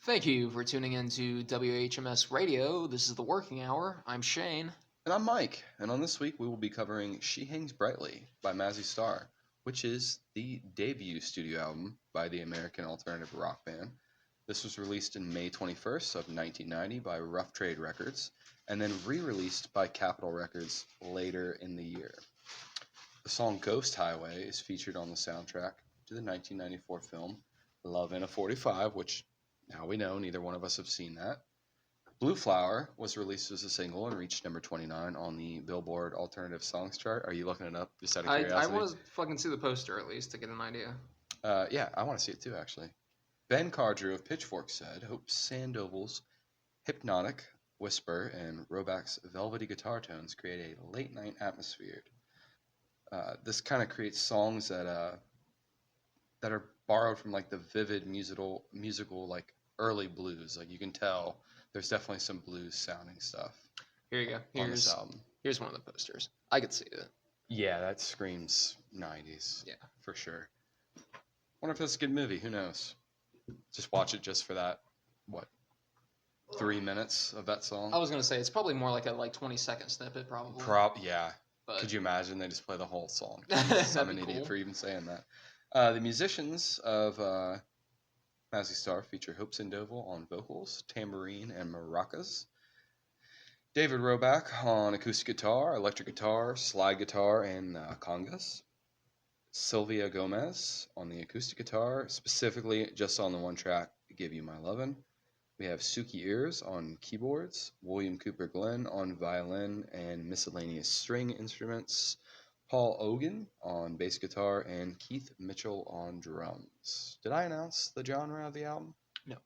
Thank you for tuning in to WHMS Radio. This is the working hour. I'm Shane. And I'm Mike, and on this week we will be covering She Hangs Brightly by Mazzy Star, which is the debut studio album by the American alternative rock band. This was released in May 21st of 1990 by Rough Trade Records, and then re-released by Capitol Records later in the year. The song Ghost Highway is featured on the soundtrack to the 1994 film Love in a 45, which now we know neither one of us have seen that. Blue Flower was released as a single and reached number 29 on the Billboard Alternative Songs chart. Are you looking it up just out of I curiosity? want to fucking see the poster at least to get an idea. Yeah, I want to see it too, actually. Ben Cardrew of Pitchfork said, Hope Sandoval's hypnotic whisper and Roback's velvety guitar tones create a late night atmosphere. This kind of creates songs that are borrowed from like the vivid musical like early blues. Like you can tell there's definitely some blues sounding stuff. Here you go. On this album. Here's one of the posters. I could see it. Yeah, that screams 90s. Yeah. For sure. Wonder if it's a good movie. Who knows? Just watch it just for that, 3 minutes of that song? I was going to say, it's probably more like a 20-second snippet, probably. Yeah. But Could you imagine they just play the whole song? That'd I'm be an idiot cool. for even saying that. The musicians of Mazzy Star feature Hope Sandoval on vocals, tambourine, and maracas. David Roback on acoustic guitar, electric guitar, slide guitar, and congas. Sylvia Gomez on the acoustic guitar, specifically just on the one track, Give You My Lovin'. We have Suki Ears on keyboards, William Cooper Glenn on violin and miscellaneous string instruments, Paul Ogan on bass guitar, and Keith Mitchell on drums. Did I announce the genre of the album? No.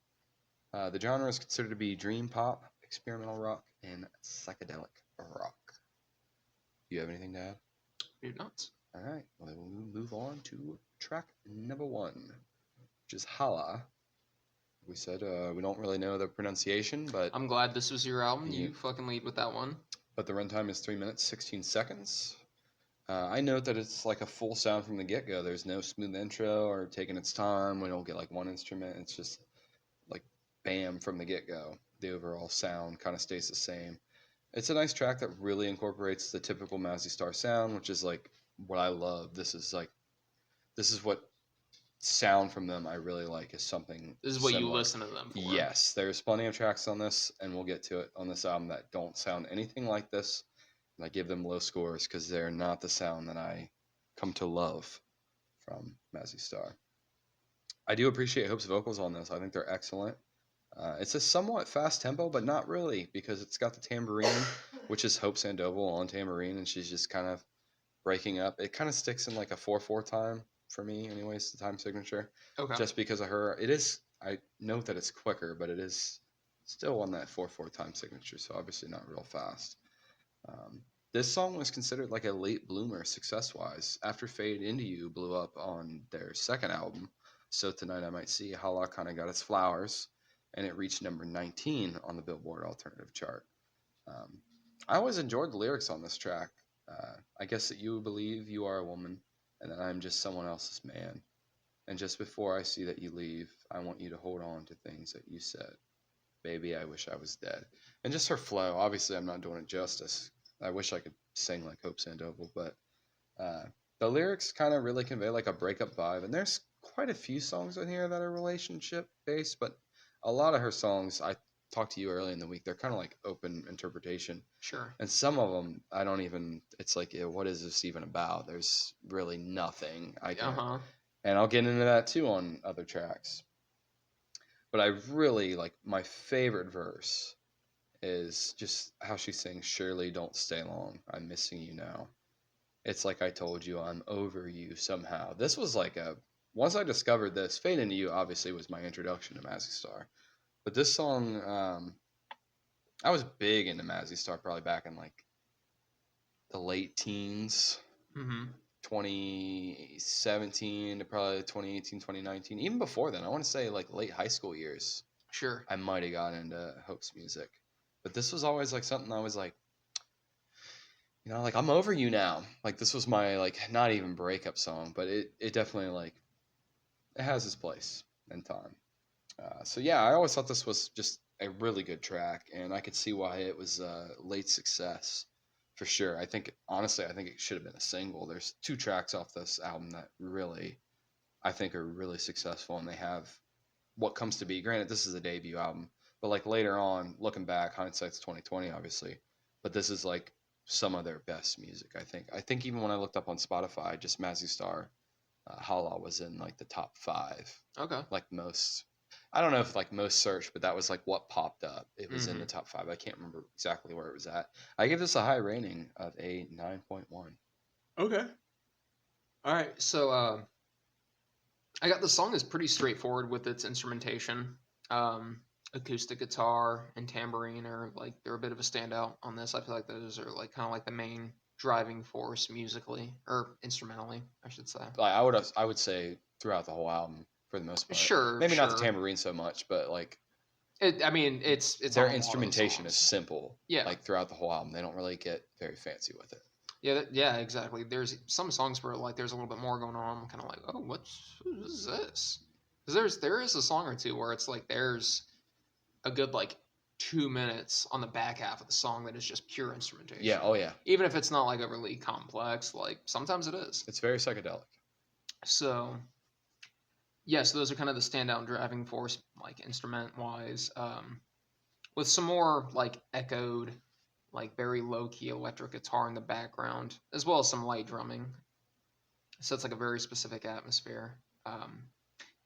The genre is considered to be dream pop, experimental rock, and psychedelic rock. Do you have anything to add? You're nuts. All right, well, then we'll move on to track number 1, which is Hala. We said we don't really know the pronunciation, but I'm glad this was your album. You fucking lead with that one. But the runtime is 3 minutes, 16 seconds. I note that it's like a full sound from the get-go. There's no smooth intro or taking its time. We don't get like one instrument. It's just like bam from the get-go. The overall sound kind of stays the same. It's a nice track that really incorporates the typical Mazzy Star sound, which is like what I love. This is what sound from them I really like, is something This is what similar. you listen to them for. Yes, there's plenty of tracks on this, and we'll get to it on this album, that don't sound anything like this. And I give them low scores because they're not the sound that I come to love from Mazzy Star. I do appreciate Hope's vocals on this. I think they're excellent. It's a somewhat fast tempo, but not really, because it's got the tambourine, which is Hope Sandoval on tambourine, and she's just kind of breaking up. It kind of sticks in like a 4/4 time for me, anyways, the time signature. Okay. Just because of her. It is, I note that it's quicker, but it is still on that 4/4 time signature, so obviously not real fast. This song was considered like a late bloomer success-wise. After Fade Into You blew up on their second album, So Tonight I Might See, Hala kind of got its flowers, and it reached number 19 on the Billboard Alternative chart. I always enjoyed the lyrics on this track. I guess that you believe you are a woman, and that I'm just someone else's man. And just before I see that you leave, I want you to hold on to things that you said. Baby, I wish I was dead. And just her flow. Obviously, I'm not doing it justice. I wish I could sing like Hope Sandoval, but the lyrics kind of really convey like a breakup vibe. And there's quite a few songs in here that are relationship based, but a lot of her songs, I talked to you early in the week, they're kind of like open interpretation. Sure. And some of them, I don't even, it's like, what is this even about? There's really nothing I can. And I'll get into that too on other tracks. But I really like, my favorite verse is just how she sings, Surely don't stay long, I'm missing you now. It's like I told you, I'm over you somehow. This was like once I discovered this, Fade Into You obviously was my introduction to Mazzy Star. But this song, I was big into Mazzy Star probably back in like the late teens. 2017 to probably 2018, 2019. Even before then, I want to say like late high school years. Sure. I might have gotten into Hope's music. But this was always like something I was like, like I'm over you now. Like this was my like not even breakup song, but it definitely like it has its place in time. So yeah, I always thought this was just a really good track, and I could see why it was a late success for sure. I think honestly, I think it should have been a single. There's two tracks off this album that really I think are really successful, and they have what comes to be. Granted, this is a debut album, but like later on, looking back, hindsight's 2020, obviously. But this is like some of their best music. I think. I think even when I looked up on Spotify, just Mazzy Star, Hala was in like the top 5, Okay. like most. I don't know if like most searched, but that was like what popped up. It was in the Mm-hmm. top 5. I can't remember exactly where it was at. I give this a high rating of a 9.1. Okay. All right. So I got the song is pretty straightforward with its instrumentation. Um, Acoustic guitar and tambourine are like they're a bit of a standout on this. I feel like those are like kind of like the main driving force musically or instrumentally, I should say. Like I would say throughout the whole album for the most part. Sure, Maybe not the sure. tambourine so much, but like I mean, it's their on a lot of the instrumentation is songs. simple. Yeah, Like throughout the whole album, they don't really get very fancy with it. yeah, yeah. Exactly. There's some songs where like there's a little bit more going on. I'm kind of like, oh, what is this? Because there is a song or two where it's like there's a good like 2 minutes on the back half of the song that is just pure Yeah. instrumentation. Oh yeah. Even if it's not like overly complex, like sometimes it is. It's very psychedelic. So yes, those are kind of the standout driving force, like instrument wise. With some more like echoed, like very low key electric guitar in the background, as well as some light drumming. So it's like a very specific atmosphere.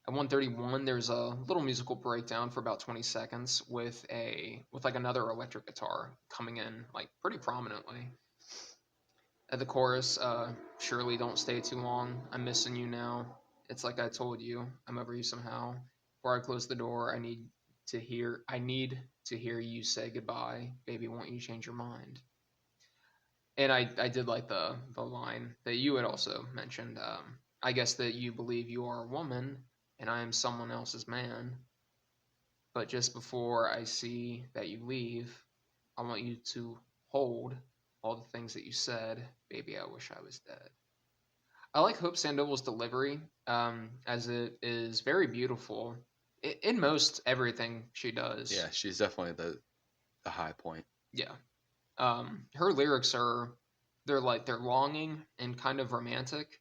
At 131, there's a little musical breakdown for about 20 seconds with like another electric guitar coming in like pretty prominently. At the chorus, surely don't stay too long. I'm missing you now. It's like I told you. I'm over you somehow. Before I close the door, I need to hear you say goodbye. Baby, won't you change your mind? And I did like the line that you had also mentioned. I guess that you believe you are a woman and I am someone else's man. But just before I see that you leave, I want you to hold all the things that you said. Baby, I wish I was dead. I like Hope Sandoval's delivery, as it is very beautiful in most everything she does. Yeah, she's definitely the high point. Yeah. Her lyrics are they're longing and kind of romantic.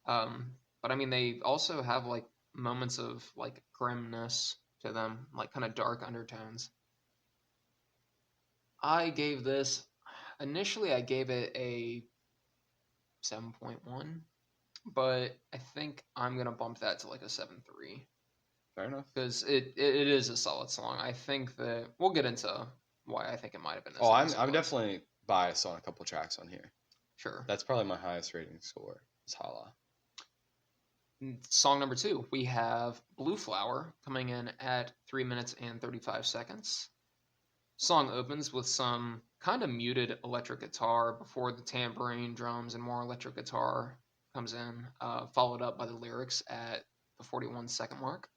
But I mean they also have like moments of like grimness to them, like kind of dark undertones. I gave this initially I gave it a 7.1, but I think I'm gonna bump that to like a 7.3 Fair enough. because it is a solid song. I think that we'll get into why I think it might have been as Oh, low I'm as it I'm was. definitely biased on a couple tracks on here. Sure. That's probably my highest rating score. Is Hala. Song number two, we have Blue Flower coming in at 3 minutes and 35 seconds. Song opens with some kind of muted electric guitar before the tambourine, drums, and more electric guitar comes in, followed up by the lyrics at the 41-second mark.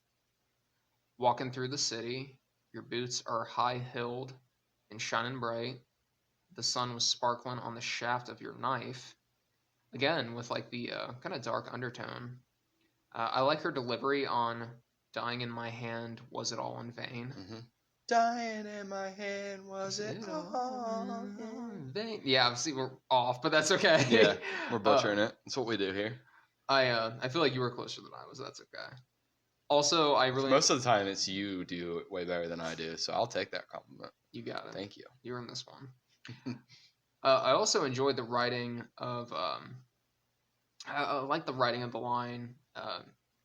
Walking through the city, your boots are high hilled and shining bright. The sun was sparkling on the shaft of your knife. Again, with like the kind of dark undertone. I like her delivery on dying in my hand, was it all in vain? Mm-hmm. Dying in my hand, was it It all all in in vain? Yeah, obviously we're off, but that's okay. Yeah, we're uh, butchering it. That's what we do here. I feel like you were closer than I was. That's okay. Also, I really Most of the time, it's you do it way better than I do, so I'll take that compliment. you got it. Thank you. You're in this one. I also enjoyed the writing of I like the writing of the line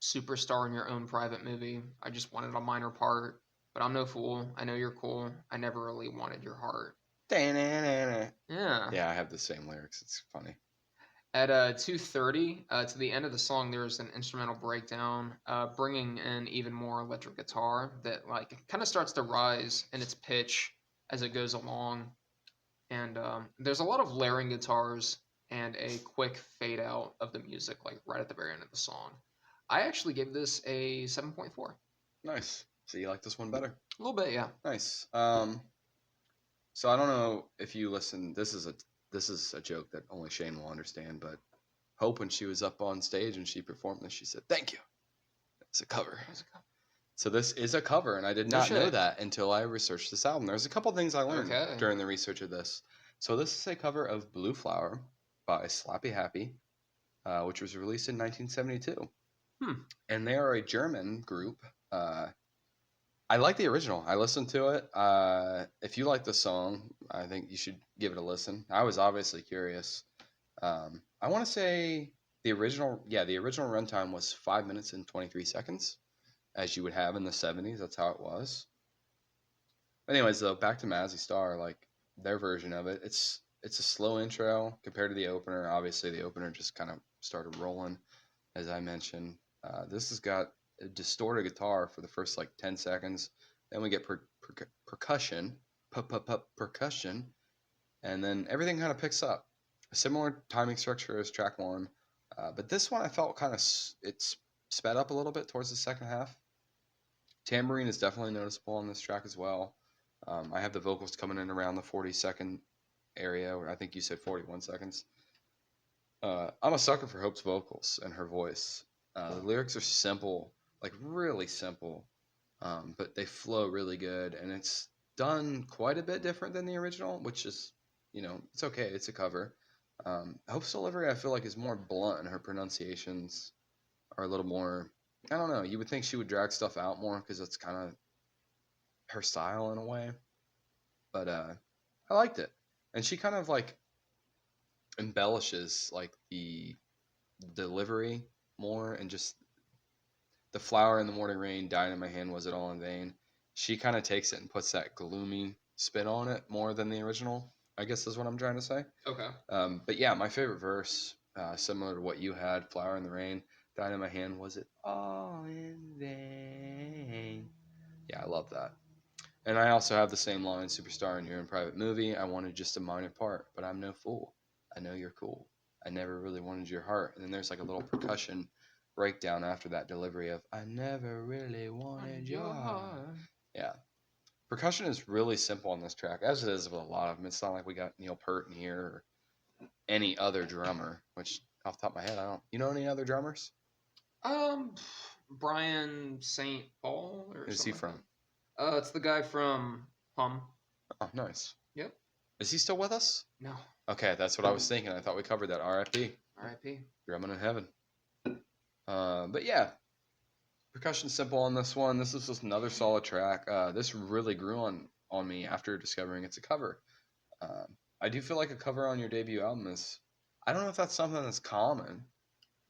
superstar in your own private movie. I just wanted a minor part, but I'm no fool. I know you're cool. I never really wanted your heart. Yeah, Yeah. I have the same lyrics. It's funny. At 2:30 to the end of the song, there's an instrumental breakdown, bringing in even more electric guitar that like kind of starts to rise in its pitch as it goes along. And there's a lot of layering guitars and a quick fade out of the music, like right at the very end of the song. I actually gave this a 7.4. Nice. So you like this one better? A little bit, yeah. Nice. So I don't know if you listen. This is a joke that only Shane will understand. But Hope, when she was up on stage and she performed this, she said, "Thank you." It's a cover. So this is a cover, and I did No not know shit. that until I researched this album. There's a couple things I learned Okay. during the research of this. So this is a cover of Blue Flower by Slappy Happy, which was released in 1972. Hmm. And they are a German group. Uh, I like the original. I listened to it. If you like the song, I think you should give it a listen. I was obviously curious. I want to say the original runtime was 5 minutes and 23 seconds, as you would have in the 70s. That's how it was. Anyways, though, back to Mazzy Star, like their version of it. It's a slow intro compared to the opener. Obviously, the opener just kind of started rolling, as I mentioned. This has got a distorted guitar for the first like 10 seconds. Then we get percussion, percussion, and then everything kind of picks up. A similar timing structure as track one, but this one I felt kind of it's sped up a little bit towards the second half. Tambourine is definitely noticeable on this track as well. I have the vocals coming in around the 40-second area, or I think you said 41 seconds. I'm a sucker for Hope's vocals and her voice. The lyrics are simple, like really simple, but they flow really good, and it's done quite a bit different than the original, which is, it's okay. It's a cover. Hope's delivery, I feel like, is more blunt, and her pronunciations are a little more. I don't know. You would think she would drag stuff out more because it's kind of her style in a way, but I liked it, and she kind of like embellishes like the delivery more, and just the flower in the morning rain, dying in my hand, was it all in vain? She kind of takes it and puts that gloomy spin on it more than the original, I guess is what I'm trying to say. Okay. But yeah, my favorite verse, similar to what you had, flower in the rain, dying in my hand, was it all in vain? Yeah, I love that. And I also have the same line, superstar in your own private movie. I wanted just a minor part, but I'm no fool. I know you're cool. I never really wanted your heart. And then there's like a little percussion breakdown after that delivery of I never really wanted Wanted your your heart. heart. Yeah. Percussion is really simple on this track, as it is with a lot of them. It's not like we got Neil Peart in here or any other drummer, which off the top of my head, I don't. You know any other drummers? Um, Brian St. Paul or Who's he something like from? that. It's the guy from Hum. Oh, nice. Yep. Is he still with us? No. Okay, that's what I was thinking. I thought we covered that. R.I.P. R.I.P. Drumming in heaven. But yeah, percussion simple on this one. This is just another solid track. This really grew on me after discovering it's a cover. Um, I do feel like a cover on your debut album is. I don't know if that's something that's common.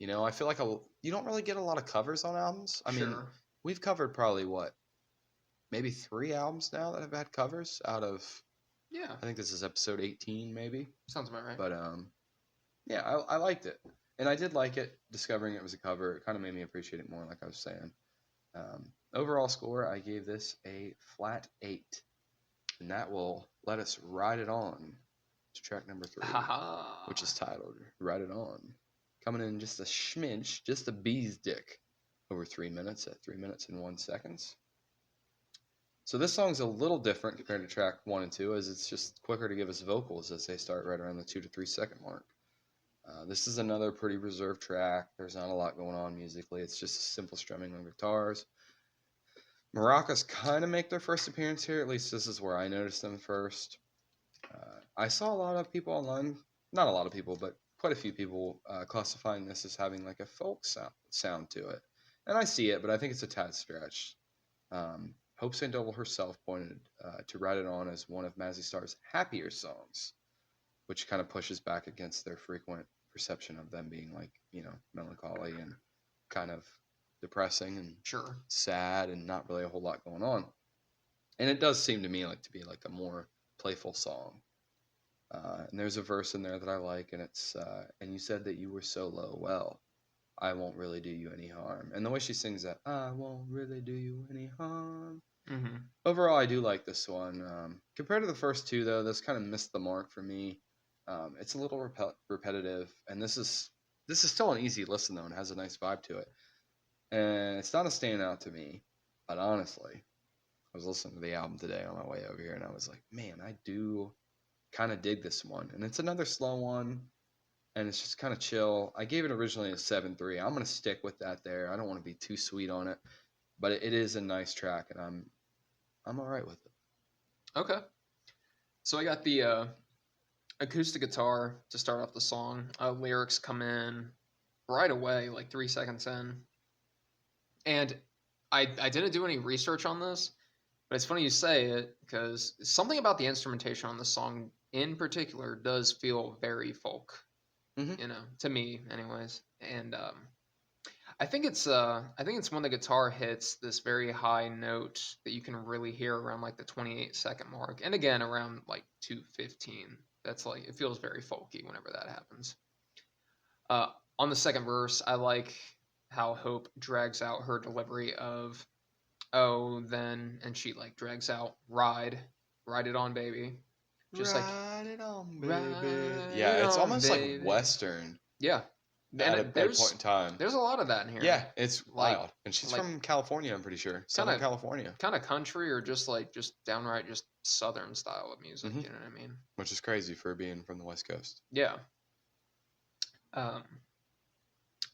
I feel like you don't really get a lot of covers on albums. I mean, Sure. we've covered probably what, maybe 3 albums now that have had covers out of. Yeah. I think this is episode 18, maybe. Sounds about right. But yeah, I liked it, and I did like it. Discovering it was a cover, it kind of made me appreciate it more. Like I was saying. Overall score, I gave this a flat 8, and that will let us ride it on to track number 3, which Haha. is titled "Ride It On," coming in just a schmidge, just a bee's dick, over 3 minutes at 3 minutes and 1 seconds. So this song's a little different compared to track 1 and 2, as it's just quicker to give us vocals as they start right around the 2 to 3 second mark. This is another pretty reserved track. There's not a lot going on musically. It's just simple strumming on guitars. Maracas kind of make their first appearance here. At least this is where I noticed them first. I saw a lot of people online, not a lot of people, but quite a few people classifying this as having like a folk sound to it. And I see it, but I think it's a tad stretched. Hope St. Double herself pointed to Ride It On as one of Mazzy Star's happier songs, which kind of pushes back against their frequent perception of them being like, melancholy and kind of depressing and Sure. sad and not really a whole lot going on. And it does seem to me like to be like a more playful song. And there's a verse in there that I like, and it's and you said that you were so low. Well, I won't really do you any harm. And the way she sings that, I won't really do you any harm. Mm-hmm. Overall, I do like this one. Compared to the first two, though, this kind of missed the mark for me. It's a little repetitive, and this is still an easy listen though, and has a nice vibe to it. And it's not a standout to me, but honestly, I was listening to the album today on my way over here, and I was like, man, I do kind of dig this one. And it's another slow one, and it's just kind of chill. I gave it originally a 7.3. I'm going to stick with that there. I don't want to be too sweet on it. but it is a nice track, and I'm all right with it. Okay. So I got the acoustic guitar to start off the song. Lyrics come in right away, like 3 seconds in. And I didn't do any research on this, but it's funny you say it because something about the instrumentation on the song in particular does feel very folk, Hmm. to me, anyways. And I think it's when the guitar hits this very high note that you can really hear around like the 28-second mark, and again around like 2:15. That's like it feels very folky whenever that happens. Uh, on the second verse, I like how Hope drags out her delivery of "oh then," and she like drags out "ride it on, baby," just like Ride it on, baby. "ride Yeah, it it's on, almost like baby." Western Yeah, and at a point in time. there's a lot of that in here, Yeah, it's like wild. And she's like from California, I'm pretty sure. kind Southern of California. country or just like just downright just southern style of music. Hmm. You know what I mean? Which is crazy for being from the West Coast. Yeah. Um,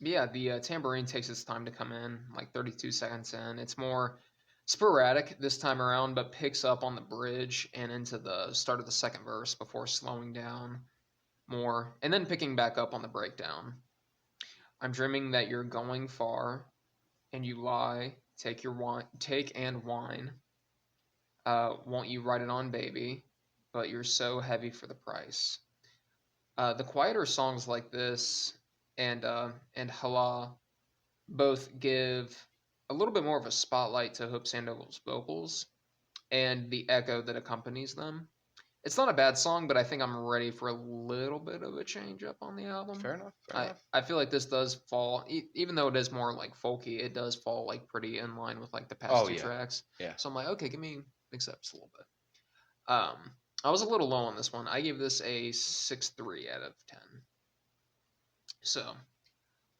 yeah, the tambourine takes its time to come in, like 32 seconds in. It's more sporadic this time around, but picks up on the bridge and into the start of the second verse before slowing down more and then picking back up on the breakdown. I'm dreaming that you're going far and you lie. Take and wine. Won't you write it on, baby? But you're so heavy for the price. The quieter songs like this and Hala both give a little bit more of a spotlight to Hope Sandoval's vocals and the echo that accompanies them. It's not a bad song, but I think I'm ready for a little bit of a change up on the album. Fair enough. Fair I, enough. I feel like this does fall, even though it is more like folky, it does fall like pretty in line with like the past Oh two yeah, tracks. yeah. So I'm like, okay, give me mix it up just a little bit. I was a little low on this one. I gave this a 6.3 out of 10. So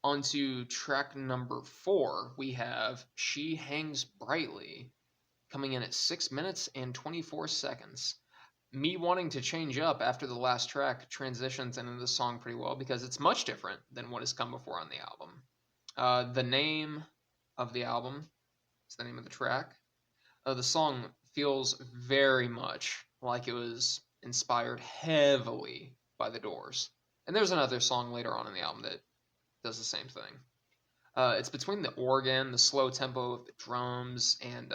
on to track number 4, we have She Hangs Brightly coming in at 6 minutes and 24 seconds. Me wanting to change up after the last track transitions into the song pretty well because it's much different than what has come before on the album. The name of the album is the name of the track. The song feels very much like it was inspired heavily by The Doors. And there's another song later on in the album that does the same thing. It's between the organ, the slow tempo of the drums, and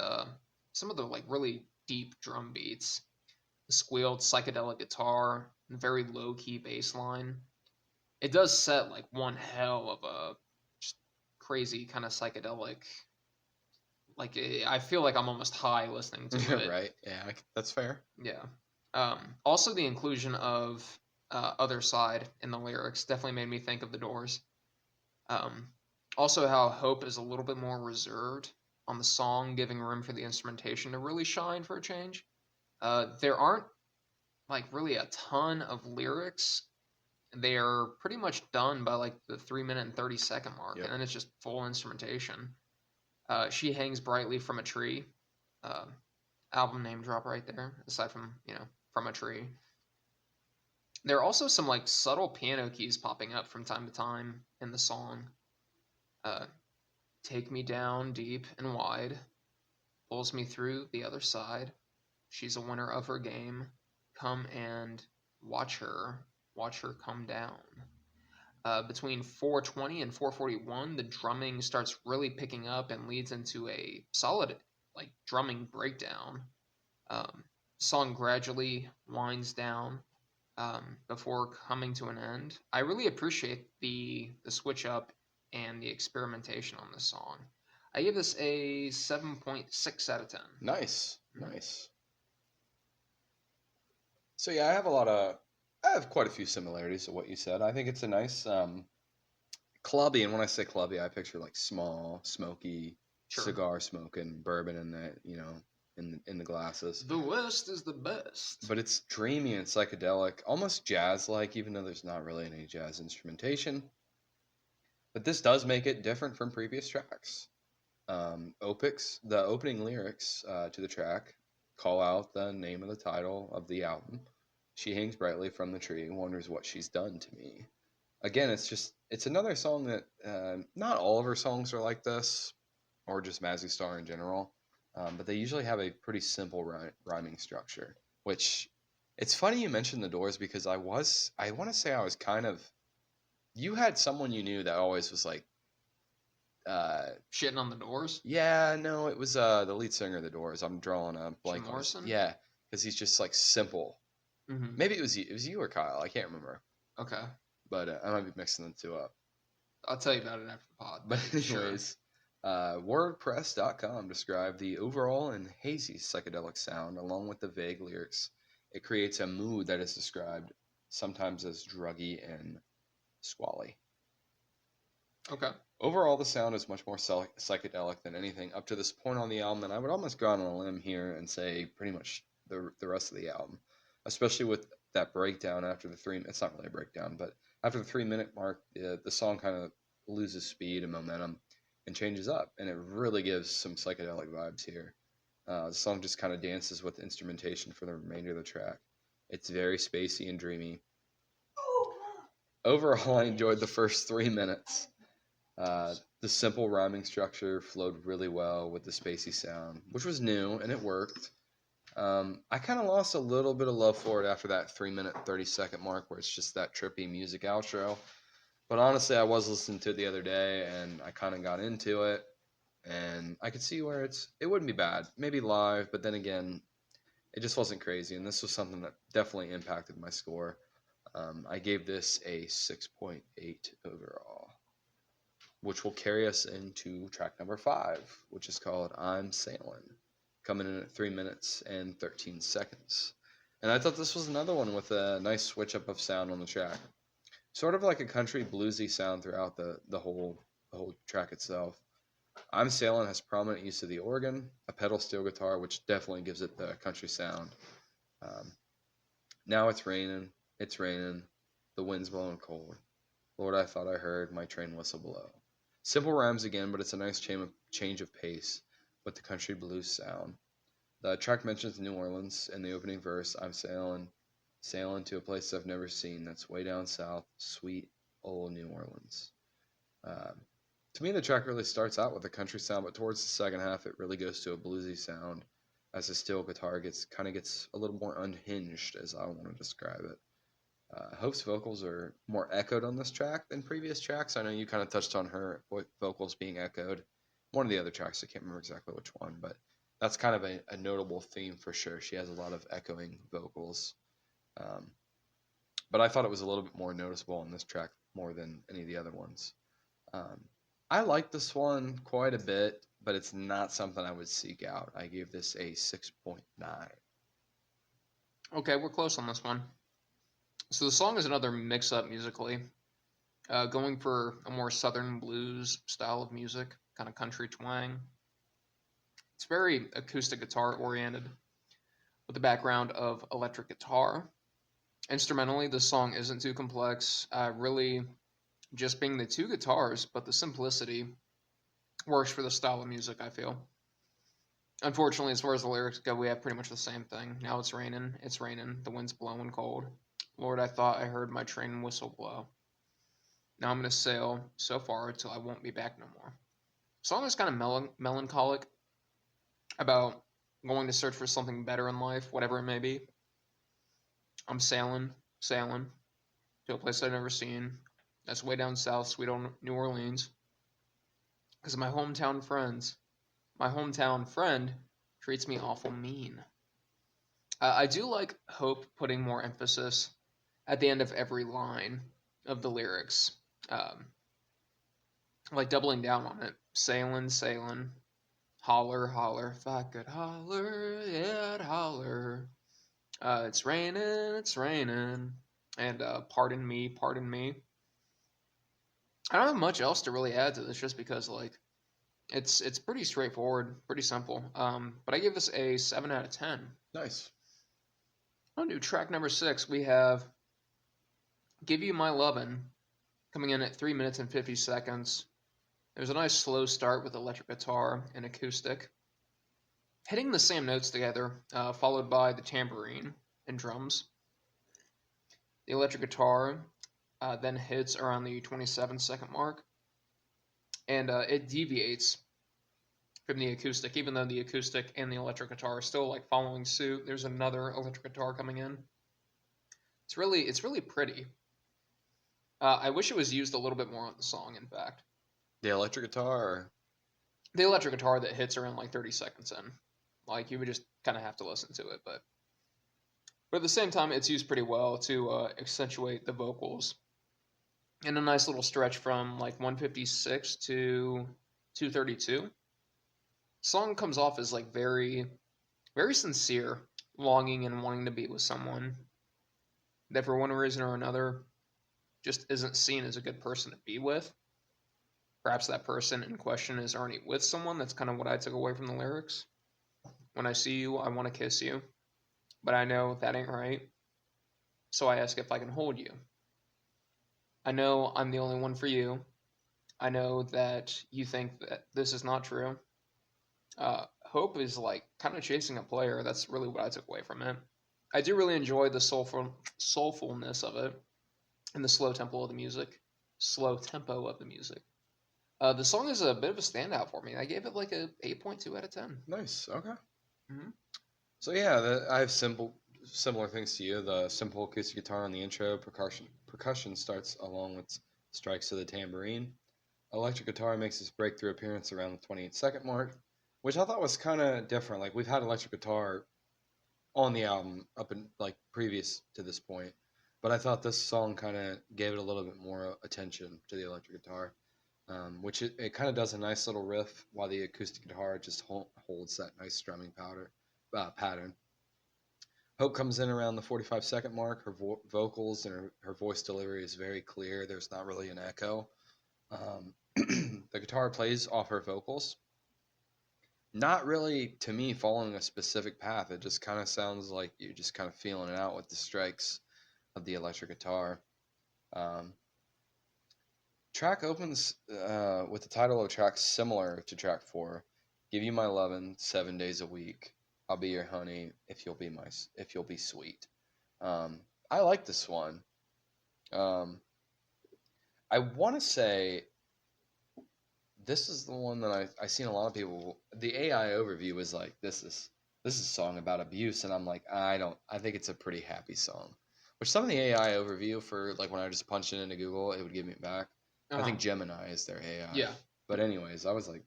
some of the like really deep drum beats. The squealed psychedelic guitar, and very low key bass line. It does set like one hell of a just crazy kind of psychedelic. Like I feel like I'm almost high listening to it. Right. Yeah, that's fair. Yeah. Also, the inclusion of "Other Side" in the lyrics definitely made me think of The Doors. Um, Also, how Hope is a little bit more reserved on the song, giving room for the instrumentation to really shine for a change. There aren't like really a ton of lyrics. They are pretty much done by like the 3 minute and 30-second mark, Yep. and then it's just full instrumentation. She hangs brightly from a tree. Uh, Album name drop right there. Aside from from a tree, there are also some like subtle piano keys popping up from time to time in the song. Uh, Take me down deep and wide, pulls me through the other side. She's a winner of her game. Come and watch her, watch her come down. Between 4:20 and 4:41, the drumming starts really picking up and leads into a solid like drumming breakdown. Um, Song gradually winds down before coming to an end. I really appreciate the switch up and the experimentation on this song. I give this a 7.6 out of 10. Nice. Mhm. Nice. So yeah, I have quite a few similarities to what you said. I think it's a nice clubby, and when I say clubby, I picture like small, smoky Sure. cigar smoking, bourbon in that, in the glasses. The West is the best. But it's dreamy and psychedelic, almost jazz-like, even though there's not really any jazz instrumentation. But this does make it different from previous tracks. The opening lyrics to the track call out the name of the title of the album. She hangs brightly from the tree and wonders what she's done to me. Again, it's another song that not all of her songs are like this. or just Mazzy Star in general. But they usually have a pretty simple rhyming structure, which it's funny you mentioned the Doors because I want to say I was kind of, you had someone you knew that always was like, uh, Shitting on the Doors. yeah, no, it was the lead singer of the Doors. I'm drawing a Jim blank on his, Morrison. yeah, because he's just like simple. Mm-hmm. Maybe it was you or Kyle. I can't remember, Okay, but I might be mixing the two up. I'll tell you about it after the pod, But but sure. anyways, WordPress.com described the overall and hazy psychedelic sound along with the vague lyrics. It creates a mood that is described sometimes as druggy and squally. Okay. Overall, the sound is much more psychedelic than anything up to this point on the album, and I would almost go out on a limb here and say pretty much the rest of the album, especially with that breakdown after the three. It's not really a breakdown, but after the 3 minute mark, the song kind of loses speed and momentum and changes up, and it really gives some psychedelic vibes here. The song just kind of dances with instrumentation for the remainder of the track. It's very spacey and dreamy. Overall, I enjoyed the first 3 minutes. The simple rhyming structure flowed really well with the spacey sound, which was new and it worked. I kind of lost a little bit of love for it after that 3 minute 30-second mark where it's just that trippy music outro. But honestly, I was listening to it the other day and I kind of got into it, and I could see where it wouldn't be bad. Maybe live, but then again, it just wasn't crazy, and this was something that definitely impacted my score. I gave this a 6.8 overall, which will carry us into track number 5, which is called I'm Sailing, coming in at 3 minutes and 13 seconds. And I thought this was another one with a nice switch up of sound on the track. Sort of like a country bluesy sound throughout the whole track itself. I'm Sailing has prominent use of the organ, a pedal steel guitar, which definitely gives it the country sound. Um, Now it's raining, the wind's blowing cold. Lord, I thought I heard my train whistle blow. Simple rhymes again, but it's a nice change of pace with the country blues sound. The track mentions New Orleans in the opening verse. I'm sailing to a place I've never seen that's way down south, sweet old New Orleans. Um, to me, the track really starts out with a country sound, but towards the second half, it really goes to a bluesy sound as the steel guitar gets a little more unhinged, as I want to describe it. Hope's vocals are more echoed on this track than previous tracks. I know you kind of touched on her vocals being echoed. One of the other tracks, I can't remember exactly which one, but that's kind of a notable theme for sure. She has a lot of echoing vocals. Um, but I thought it was a little bit more noticeable on this track more than any of the other ones. Um, I like this one quite a bit, but it's not something I would seek out. I gave this a 6.9. Okay, we're close on this one. So the song is another mix-up musically, going for a more southern blues style of music, kind of country twang. It's very acoustic guitar oriented, with the background of electric guitar. Instrumentally, the song isn't too complex, really just being the two guitars, but the simplicity works for the style of music, I feel. Unfortunately, as far as the lyrics go, we have pretty much the same thing. Now it's raining, the wind's blowing cold. Lord, I thought I heard my train whistle blow. Now I'm gonna sail so far till I won't be back no more. The song is kind of melancholic about going to search for something better in life, whatever it may be. I'm sailing to a place I've never seen. That's way down south, sweet old New Orleans. Because my hometown friend treats me awful mean. I do like Hope putting more emphasis at the end of every line of the lyrics, um, like doubling down on it. Sailing, sailing, holler, holler. If I could holler, yeah, I'd holler. It's raining, and pardon me, pardon me. I don't have much else to really add to this, just because like it's pretty straightforward, pretty simple. But I give this a 7 out of 10. Nice. On to track number 6, we have "Give You My Lovin'" coming in at 3 minutes and 50 seconds. There's a nice slow start with electric guitar and acoustic, hitting the same notes together, followed by the tambourine and drums. The electric guitar then hits around the 27-second mark, and it deviates from the acoustic, even though the acoustic and the electric guitar are still like following suit. There's another electric guitar coming in. It's really pretty. I wish it was used a little bit more on the song. In fact, The electric guitar. Or... the electric guitar that hits around like 30 seconds in, like you would just kind of have to listen to it, but at the same time, it's used pretty well to accentuate the vocals in a nice little stretch from like 156 to 232. Song comes off as like very sincere, longing and wanting to be with someone that for one reason or another just isn't seen as a good person to be with. Perhaps that person in question is already with someone. That's kind of what I took away from the lyrics. When I see you, I want to kiss you, but I know that ain't right. So I ask if I can hold you. I know I'm the only one for you. I know that you think that this is not true. Hope is like kind of chasing a player. That's really what I took away from it. I do really enjoy the soulfulness of it and the slow tempo of the music. The song is a bit of a standout for me. I gave it like a 8.2 out of 10. Nice. Okay. Mm-hmm. So yeah, I have similar things to you. The simple acoustic guitar on the intro, percussion starts along with strikes of the tambourine. Electric guitar makes its breakthrough appearance around the 28-second mark, which I thought was kind of different. Like we've had electric guitar on the album up in like previous to this point, but I thought this song kind of gave it a little bit more attention to the electric guitar, which it kind of does a nice little riff while the acoustic guitar just holds that nice strumming pattern. Hope comes in around the 45-second mark. Her vocals and her voice delivery is very clear. There's not really an echo. The guitar plays off her vocals. Not really, to me, following a specific path. It just kind of sounds like you're just kind of feeling it out with the strikes of the electric guitar. Um, Track opens with the title of track similar to track 4. Give you my lovin' 7 days a week. I'll be your honey if you'll be sweet. Um, I like this one. Um, I want to say this is the one that I seen a lot of people. The AI overview was like, this is a song about abuse, and I'm like, I think it's a pretty happy song. Which some of the AI overview for like when I just punched it into Google, it would give me back. I Uh-huh. think Gemini is their AI. Yeah, But anyways, I was like,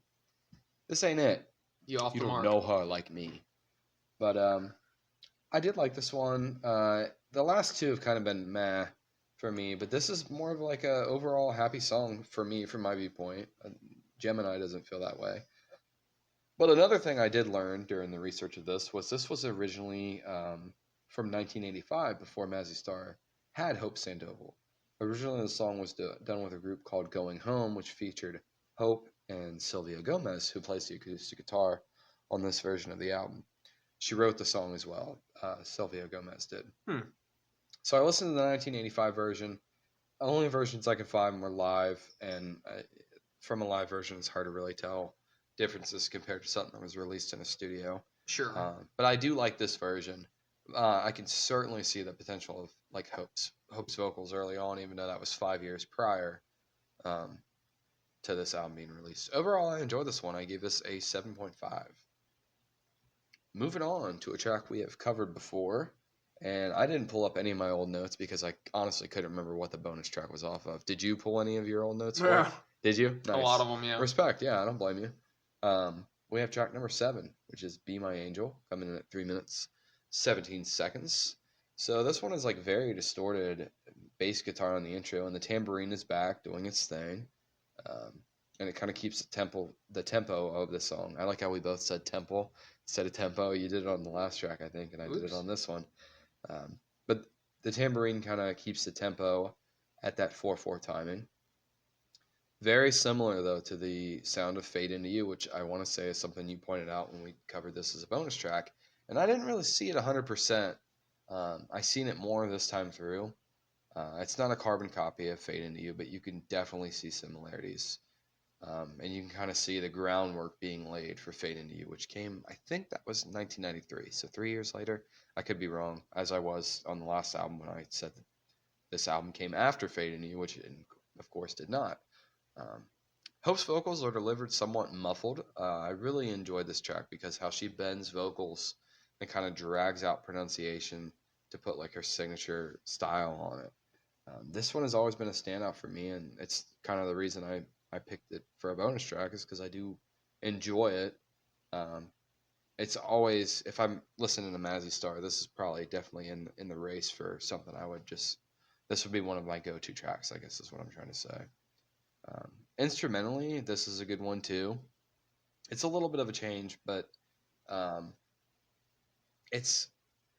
this ain't it. you off You the don't mark. know her like me. But I did like this one. The last two have kind of been meh for me, but this is more of like a overall happy song for me, from my viewpoint. Gemini doesn't feel that way. But another thing I did learn during the research of this was originally from 1985 before Mazzy Star had Hope Sandoval. Originally, the song was done with a group called Going Home, which featured Hope and Sylvia Gomez, who plays the acoustic guitar on this version of the album. She wrote the song as well. Sylvia Gomez did. Hmm. So I listened to the 1985 version. The only versions I could find were live, and from a live version, it's hard to really tell differences compared to something that was released in a studio. Sure. But I do like this version. I can certainly see the potential of like Hope's vocals early on, even though that was 5 years prior um, to this album being released. Overall, I enjoyed this one. I gave this a 7.5. Moving on to a track we have covered before, and I didn't pull up any of my old notes because I honestly couldn't remember what the bonus track was off of. Did you pull any of your old notes for it? Yeah. Did you? A lot Nice. of them, yeah. Respect. Yeah, I don't blame you. We have track number 7, which is Be My Angel, coming in at 3 minutes, 17 seconds. So this one is like very distorted bass guitar on the intro, and the tambourine is back doing its thing. Um, and it kind of keeps the tempo of the song. I like how we both said tempo instead of tempo. You did it on the last track, I think, and I did it Oops. on this one. But the tambourine kind of keeps the tempo at that 4/4 timing. Very similar though to the sound of Fade Into You, which I want to say is something you pointed out when we covered this as a bonus track, and I didn't really see it 100%. I seen it more this time through. It's not a carbon copy of Fade Into You, but you can definitely see similarities. And you can kind of see the groundwork being laid for Fade Into You, which came, I think that was 1993. So 3 years later. I could be wrong, as I was on the last album when I said that this album came after Fade Into You, which it, of course did not. Um, Hope's vocals are delivered somewhat muffled. I really enjoyed this track because how she bends vocals and kind of drags out pronunciation to put like her signature style on it. This one has always been a standout for me, and it's kind of the reason I picked it for a bonus track is because I do enjoy it. Um, it's always if I'm listening to Mazzy Star, this is probably definitely in the race for something I would just. This would be one of my go-to tracks, I guess is what I'm trying to say. Instrumentally, this is a good one too. It's a little bit of a change, but um, it's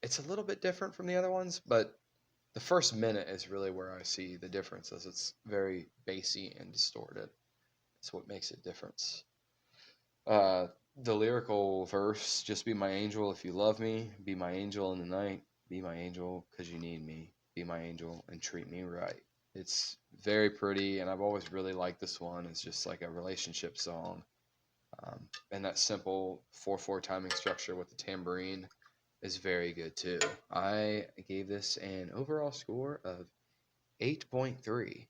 it's a little bit different from the other ones. But the first minute is really where I see the difference, as it's very bassy and distorted. It's what makes it different. Uh, the lyrical verse, just be my angel if you love me, be my angel in the night, be my angel because you need me, be my angel and treat me right. It's very pretty, and I've always really liked this one. It's just like a relationship song. And that simple 4/4 timing structure with the tambourine is very good too. I gave this an overall score of 8.3.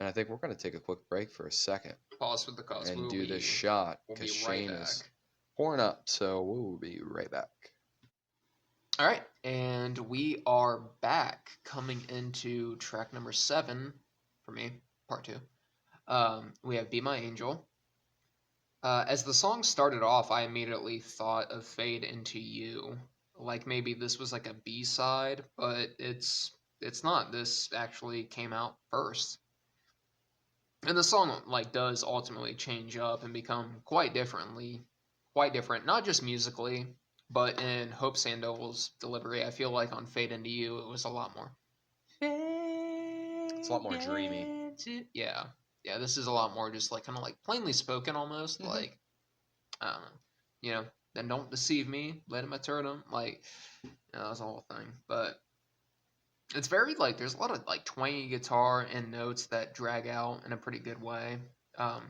And I think we're going to take a quick break for a second Pause for the cause. and do this shot We'll because be right Shane is back. pouring up. So we will be right back. All right, and we are back coming into track number 7 for me, part 2. We have Be My Angel. As the song started off, I immediately thought of Fade Into You. Like maybe this was like a B-side, but it's not. This actually came out first. And the song like does ultimately change up and become quite different, not just musically, but in Hope Sandow's delivery. I feel like on Fade Into You it was a lot more It's a lot more dreamy. yeah. Yeah, this is a lot more just like kind of like plainly spoken almost. Mm-hmm. Like I don't know. You know, then don't deceive me, let him turn him. Like that was the whole thing. But it's very like there's a lot of like twangy guitar and notes that drag out in a pretty good way. Um,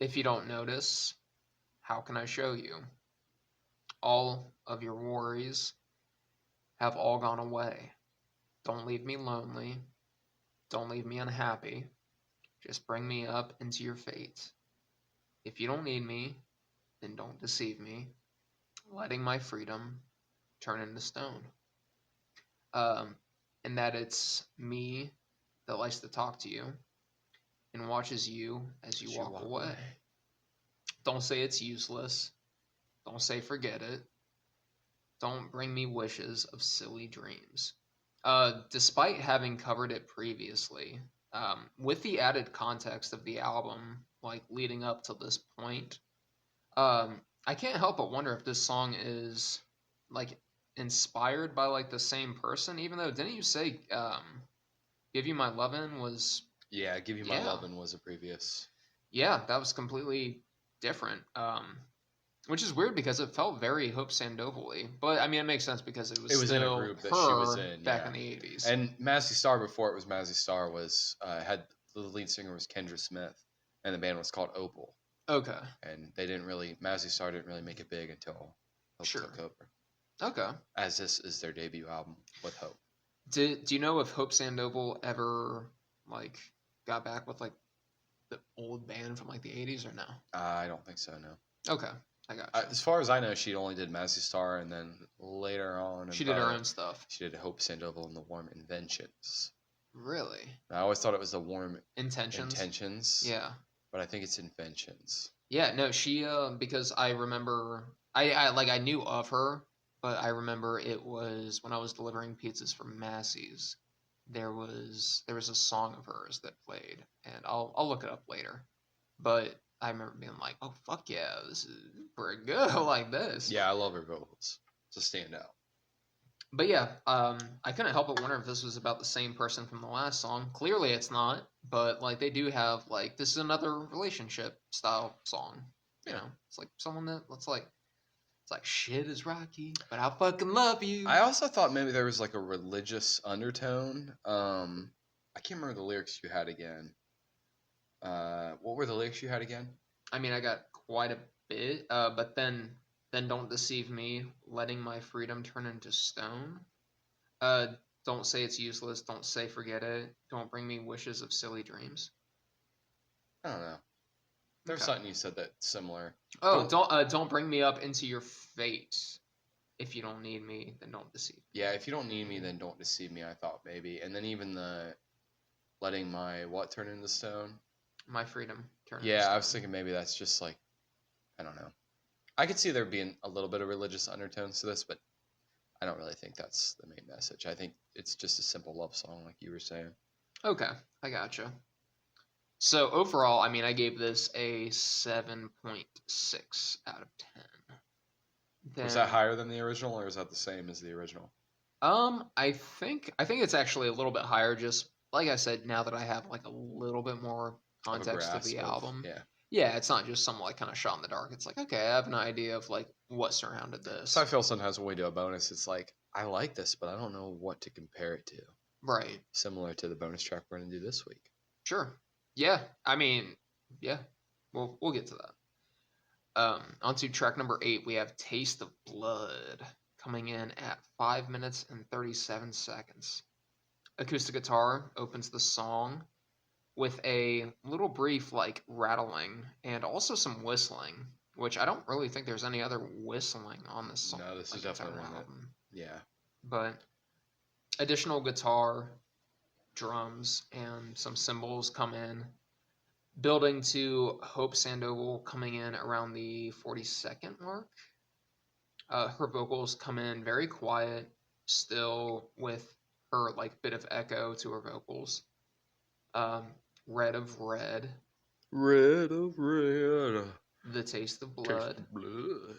if you don't notice, how can I show you? All of your worries have all gone away. Don't leave me lonely. Don't leave me unhappy. Just bring me up into your fate. If you don't need me, then don't deceive me, letting my freedom turn into stone. Um, and that it's me that likes to talk to you and watches you as you As you walk walk away. away. Don't say it's useless. Don't say forget it. Don't bring me wishes of silly dreams. Despite having covered it previously, with the added context of the album, like leading up to this point, I can't help but wonder if this song is like inspired by like the same person. Even though didn't you say "Give You My Lovin'" was Yeah, Give You My yeah Lovin' was a previous. yeah that was completely different. Which is weird because it felt very Hope Sandoval-y. But I mean, it makes sense because it was It was in a still group that she was her in, back yeah. in the 80s. And Mazzy Star, before it was Mazzy Star, was had the lead singer was Kendra Smith, and the band was called Opal. Okay, And they didn't really Mazzy Star didn't really make it big until Hope sure. took over. Okay. As this is their debut album with Hope. Do you know if Hope Sandoval ever like got back with like the old band from like the 80s or no? I don't think so. No. Okay, I got you. As far as I know, she only did Mazzy Star, and then later on, She did her own stuff. She did Hope Sandoval and the Warm Inventions. Really? I always thought it was the Warm Intentions. Intentions. Yeah. But I think it's Inventions. Yeah. No, she because I remember I knew of her, but I remember it was when I was delivering pizzas from Massey's. There was a song of hers that played, and I'll look it up later. But I remember being like, "Oh fuck yeah, this is pretty good. I like this." Yeah, I love her vocals. It's a standout. But yeah, I couldn't help but wonder if this was about the same person from the last song. Clearly, it's not. But like, they do have like this is another relationship style song. You know, it's like someone that looks like it's like shit is rocky, but I fucking love you. I also thought maybe there was like a religious undertone. I can't remember the lyrics you had again. What were the lyrics you had again? I mean, I got quite a bit, but then don't deceive me, letting my freedom turn into stone. Uh, don't say it's useless. Don't say forget it. Don't bring me wishes of silly dreams. I don't know. There's Okay. something you said that's similar. Oh, Don't. don't bring me up into your fate. If you don't need me, then don't deceive me. Yeah, if you don't need me, then don't deceive me. I thought maybe, and then even the letting my what turn into stone. My freedom turn into Yeah, I was stone. thinking maybe that's just like I don't know. I could see there being a little bit of religious undertones to this, but I don't really think that's the main message. I think it's just a simple love song, like you were saying. Okay, I gotcha. So overall, I mean, I gave this a 7.6 out of 10. Was that Then, higher than the original, or is that the same as the original? I think it's actually a little bit higher. Just like I said, now that I have like a little bit more Of a context of the grasp of album, yeah. yeah, it's not just some like kind of shot in the dark. It's like, okay, I have an idea of like what surrounded So I this. feel sometimes when we do a bonus, it's like I like this, but I don't know what to compare it to. Right. Similar to the bonus track we're gonna do this week. Sure. Yeah. I mean, yeah. We'll get to that. On to track number 8, we have "Taste of Blood" coming in at 5 minutes and 37 seconds. Acoustic guitar opens the song with a little brief like rattling and also some whistling, which I don't really think there's any other whistling on this song, No, this is like entire definitely one that album. yeah. But additional guitar, drums, and some cymbals come in, building to Hope Sandoval coming in around the 42nd mark. Her vocals come in very quiet, still with her like bit of echo to her vocals. Um, Red of Red, Red of red. The Taste of Taste Blood, the blood.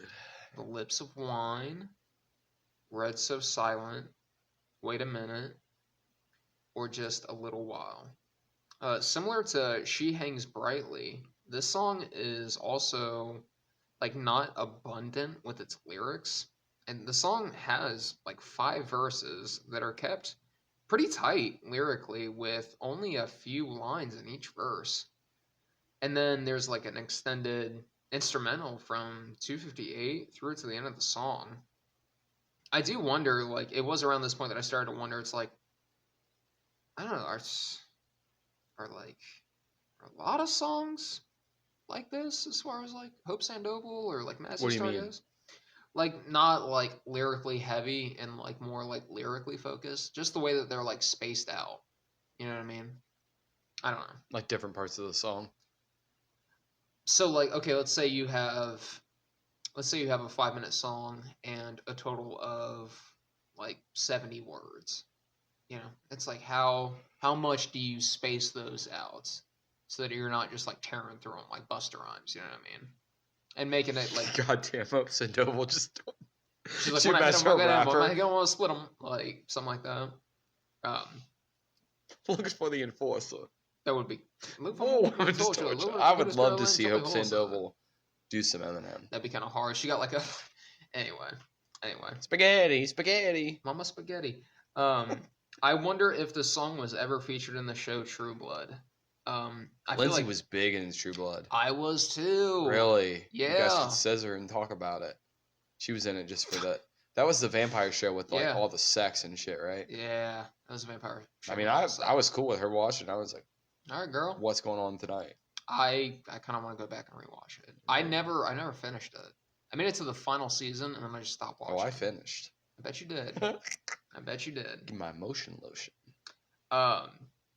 The Lips of Wine, Red So Silent, Wait a Minute, or just A Little While. Similar to She Hangs Brightly, this song is also like not abundant with its lyrics, and the song has like 5 verses that are kept pretty tight lyrically with only a few lines in each verse. And then there's like an extended instrumental from 258 through to the end of the song. I do wonder, like, it was around this point that I started to wonder, it's like, I don't know, are like, are a lot of songs like this as far as like Hope Sandoval or like What Mazzy do you Star mean? goes? Like, not like lyrically heavy and like more like lyrically focused, just the way that they're like spaced out. You know what I mean? I don't know. Like different parts of the song? So, like, okay, let's say you have a 5 minute song and a total of like 70 words. You know, it's like how much do you space those out so that you're not just like tearing through them like Buster Rhymes, you know what I mean? And making it like Goddamn Hope Sandoval just she's like, she when I hit imagine them, a look at him, when rapper I go, want to split them, like something like that. Um, looking for the enforcer. that would be look for Whoa, my just torture, torture. look I for would goodness love to girl and see tell me Hope horse. Sandoval do some Eminem. That'd be kind of hard. She got like a anyway, anyway, Spaghetti, spaghetti. Mama Spaghetti. Um, I wonder if the song was ever featured in the show True Blood. I feel Lindsay like was big in True Blood. I was too. Really? You guys should Yeah, scissor and talk about it. She was in it just for that. That was the vampire show with like yeah, all the sex and shit, right? yeah. That was a vampire I show mean, with all the I was sex. cool with her watching. I was like, All right, girl. what's going on tonight? I kind of want to go back and rewatch it. I never finished it. I made it to the final season and then I just stopped Oh, I watching. finished. I bet you did. I bet you did. My motion lotion. Um,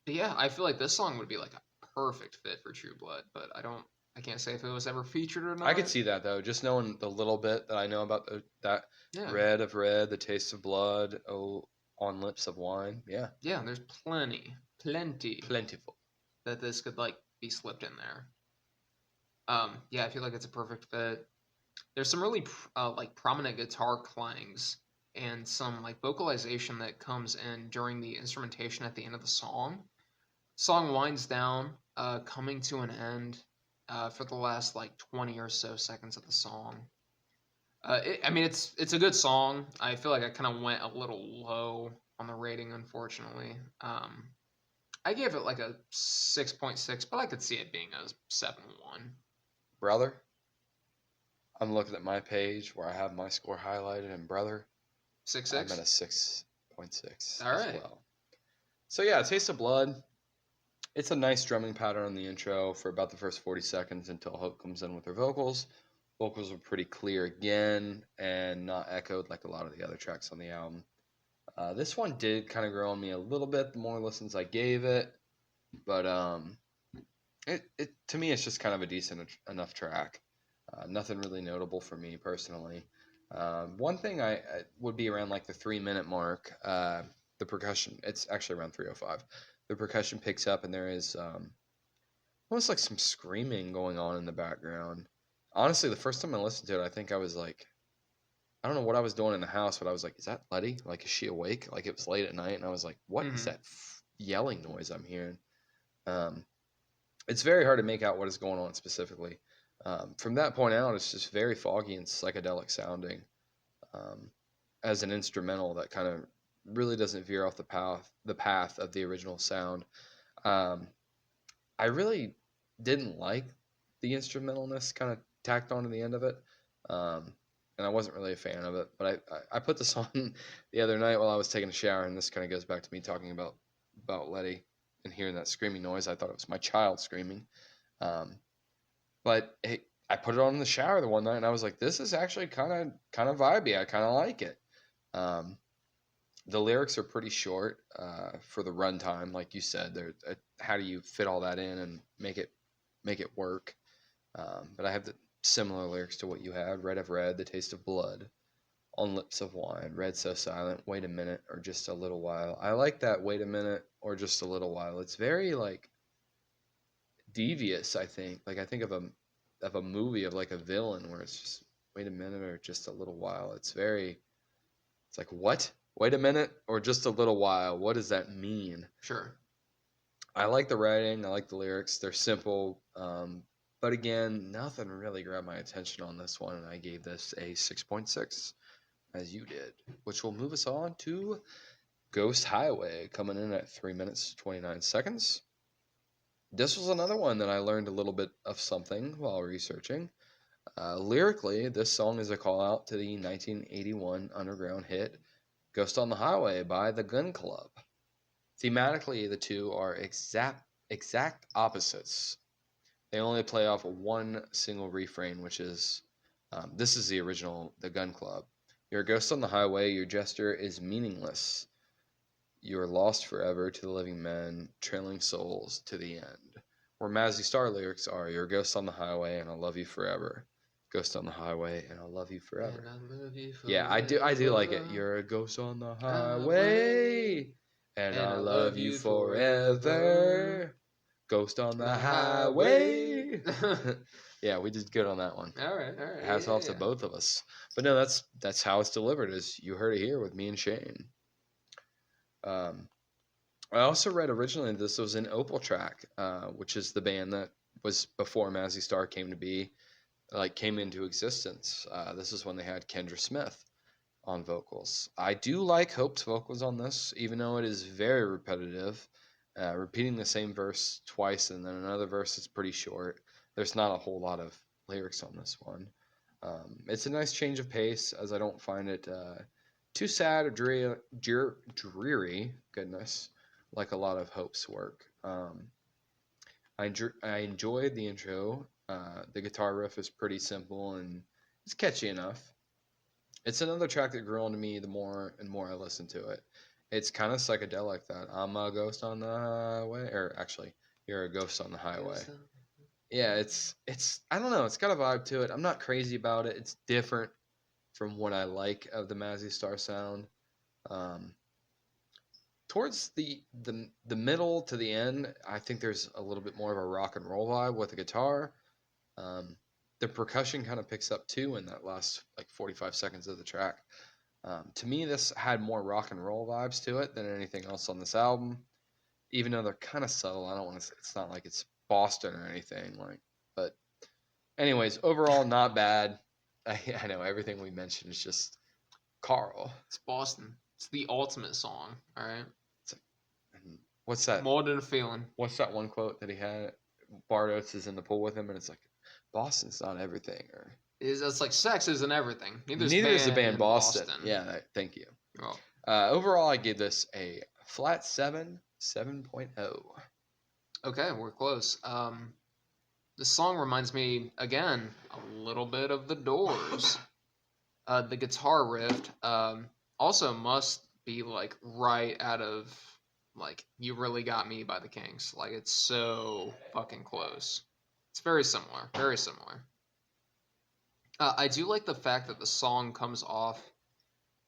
but yeah, I feel like this song would be like a perfect fit for True Blood, but I can't say if it was ever featured or I could not. see that though, just knowing the little bit that I know about that Yeah, red of red, the taste of blood, oh, on lips of wine. Yeah, yeah. There's plenty plentiful. that this could like be slipped in there. Yeah, I feel like it's a perfect fit. There's some really like prominent guitar clangs and some like vocalization that comes in during the instrumentation at the end of the song. Song winds down, coming to an end for the last like 20 or so seconds of the song. I mean, it's a good song. I feel like I kind of went a little low on the rating, unfortunately. I gave it like a 6.6, but I could see it being a 7.1. Brother, I'm looking at my page where I have my score highlighted, and brother, Six I'm at six. a 6.6 All as right. well. So yeah, Taste of Blood. It's a nice drumming pattern on the intro for about the first 40 seconds until Hope comes in with her vocals. Vocals are pretty clear again and not echoed like a lot of the other tracks on the album. This one did kind of grow on me a little bit the more listens I gave it, but it to me it's just kind of a decent enough track. Nothing really notable for me personally. One thing I would be around like the 3 minute mark. The percussion, it's actually around 3:05. The percussion picks up and there is almost like some screaming going on in the background. Honestly, the first time I listened to it, I think I was like, I don't know what I was doing in the house, but I was like, is that Letty? Like, is she awake? Like, it was late at night, and I was like, what is Mm-hmm. that yelling noise I'm hearing? Um, it's very hard to make out what is going on specifically. From that point out, it's just very foggy and psychedelic sounding. Um, as an instrumental that kind of really doesn't veer off the path of the original sound. Um, I really didn't like the instrumentalness kind of tacked on to the end of it. Um, and I wasn't really a fan of it. But I put this on the other night while I was taking a shower, and this kind of goes back to me talking about Letty and hearing that screaming noise. I thought it was my child screaming. Um, but I put it on in the shower the one night, and I was like, "This is actually kind of vibey. I kind of like it." Um, the lyrics are pretty short for the runtime, like you said. How do you fit all that in and make it work? But I have the similar lyrics to what you had. Red of red, the taste of blood on lips of wine. Red so silent. Wait a minute or just a little while. I like that. Wait a minute or just a little while. It's very like devious. I think. Like I think of a movie of like a villain where it's just wait a minute or just a little while. It's very. It's like what? Wait a minute or just a little while. What does that mean? Sure. I like the writing. I like the lyrics. They're simple. But again, nothing really grabbed my attention on this one, and I gave this a 6.6, as you did, which will move us on to Ghost Highway, coming in at 3 minutes 29 seconds. This was another one that I learned a little bit of something while researching. Lyrically, this song is a call out to the 1981 underground hit Ghost on the Highway by the Gun Club. Thematically, the two are exact opposites. They only play off one single refrain, which is this is the original, the Gun Club. You're a ghost on the highway, your gesture is meaningless. You are lost forever to the living men, trailing souls to the end. Where Mazzy Star lyrics are, you're a ghost on the highway and I'll love you forever. Ghost on the highway and I'll love you And forever. I love you Yeah, I do like it. forever. You're a ghost on the Highway. highway and And I I love love you you forever. forever. Ghost on the The highway. highway. Yeah, we did good on that one. All right, Hats off to yeah. both of us. But no, that's how it's delivered. As you heard it here with me and Shane. Um, I also read originally this was an Opal track, which is the band that was before Mazzy Star came to be, like came into existence. This is when they had Kendra Smith on vocals. I do like Hope's vocals on this, even though it is very repetitive. Repeating the same verse twice and then another verse is pretty short. There's not a whole lot of lyrics on this one. It's a nice change of pace, as I don't find it too sad or dreary. Goodness, like a lot of Hope's work. I enjoyed the intro. The guitar riff is pretty simple and it's catchy enough. It's another track that grew on me the more and more I listened to it. It's kind of psychedelic that I'm a ghost on the highway, or actually, you're a ghost on the highway. Yeah, it's I don't know, it's got a vibe to it. I'm not crazy about it. It's different from what I like of the Mazzy Star sound. Um, towards the middle to the end, I think there's a little bit more of a rock and roll vibe with the guitar. Um, the percussion kind of picks up too in that last like 45 seconds of the track. To me, this had more rock and roll vibes to it than anything else on this album. Even though they're kind of subtle, I don't want to. It's not like it's Boston or anything like. But anyways, overall, not bad. I know everything we mentioned is just Carl. It's Boston. It's the ultimate song. All right. It's like, what's that? More than a feeling. What's that one quote that he had? Bardos is in the pool with him, and it's like, Boston's not everything, or It's like sex isn't everything. neither is the band Boston. Boston. Yeah, thank you. Well, Overall, I gave this a flat 7, 7.0. Okay, we're close. This song reminds me again a little bit of The Doors. The guitar riff also must be like right out of like You Really Got Me by the Kinks. Like it's so fucking close. It's very similar, very similar. I do like the fact that the song comes off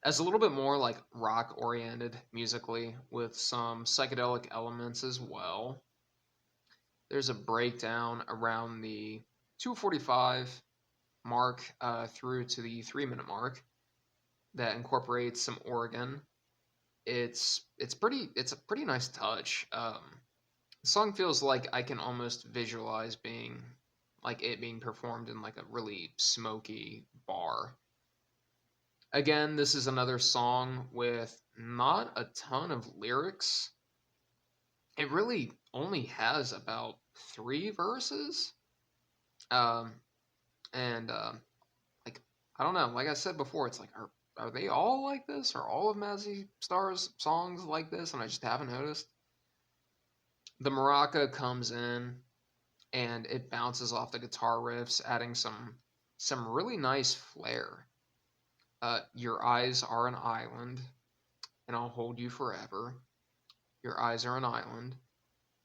as a little bit more like rock oriented musically with some psychedelic elements as well. There's a breakdown around the 2:45 mark through to the 3 minute mark that incorporates some organ. It's a pretty nice touch. The song feels like I can almost visualize being like it being performed in like a really smoky bar. Again, this is another song with not a ton of lyrics. It really only has about 3 verses. Um, and like I don't know, like I said before, it's like are they all like this? Are all of Mazzy Star's songs like this? And I just haven't noticed. The maraca comes in and it bounces off the guitar riffs, adding some really nice flair. Your eyes are an island, and I'll hold you forever. Your eyes are an island,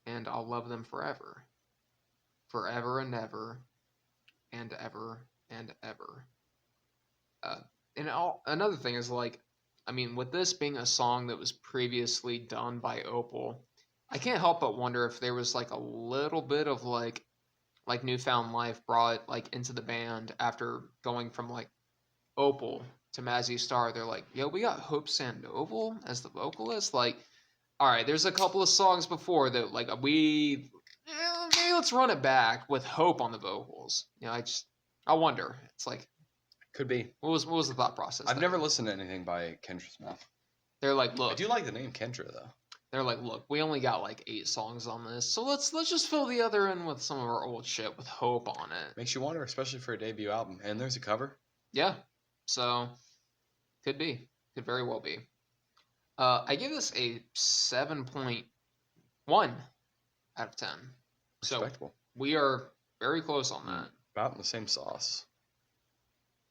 and I'll love them forever, forever and ever, and ever and ever. Uh, another thing is like, I mean, with this being a song that was previously done by Opal, I can't help but wonder if there was like a little bit of like newfound life brought like into the band after going from like Opal to Mazzy Star. They're like, yo, we got Hope Sandoval as the vocalist. Like, all right, there's a couple of songs before that like maybe let's run it back with Hope on the vocals. I wonder. It's like Could be. what was the thought process I've there? never listened to anything by Kendra Smith. They're like, I look, do like the name Kendra though. they're like, look, we only got like 8 songs on this, so let's just fill the other in with some of our old shit with Hope on it. Makes you wonder, especially for a debut album. And there's a cover. Yeah, so could be, could very well be. I give this a 7.1 out of 10. So Respectable. we are very close on that. About in the same sauce.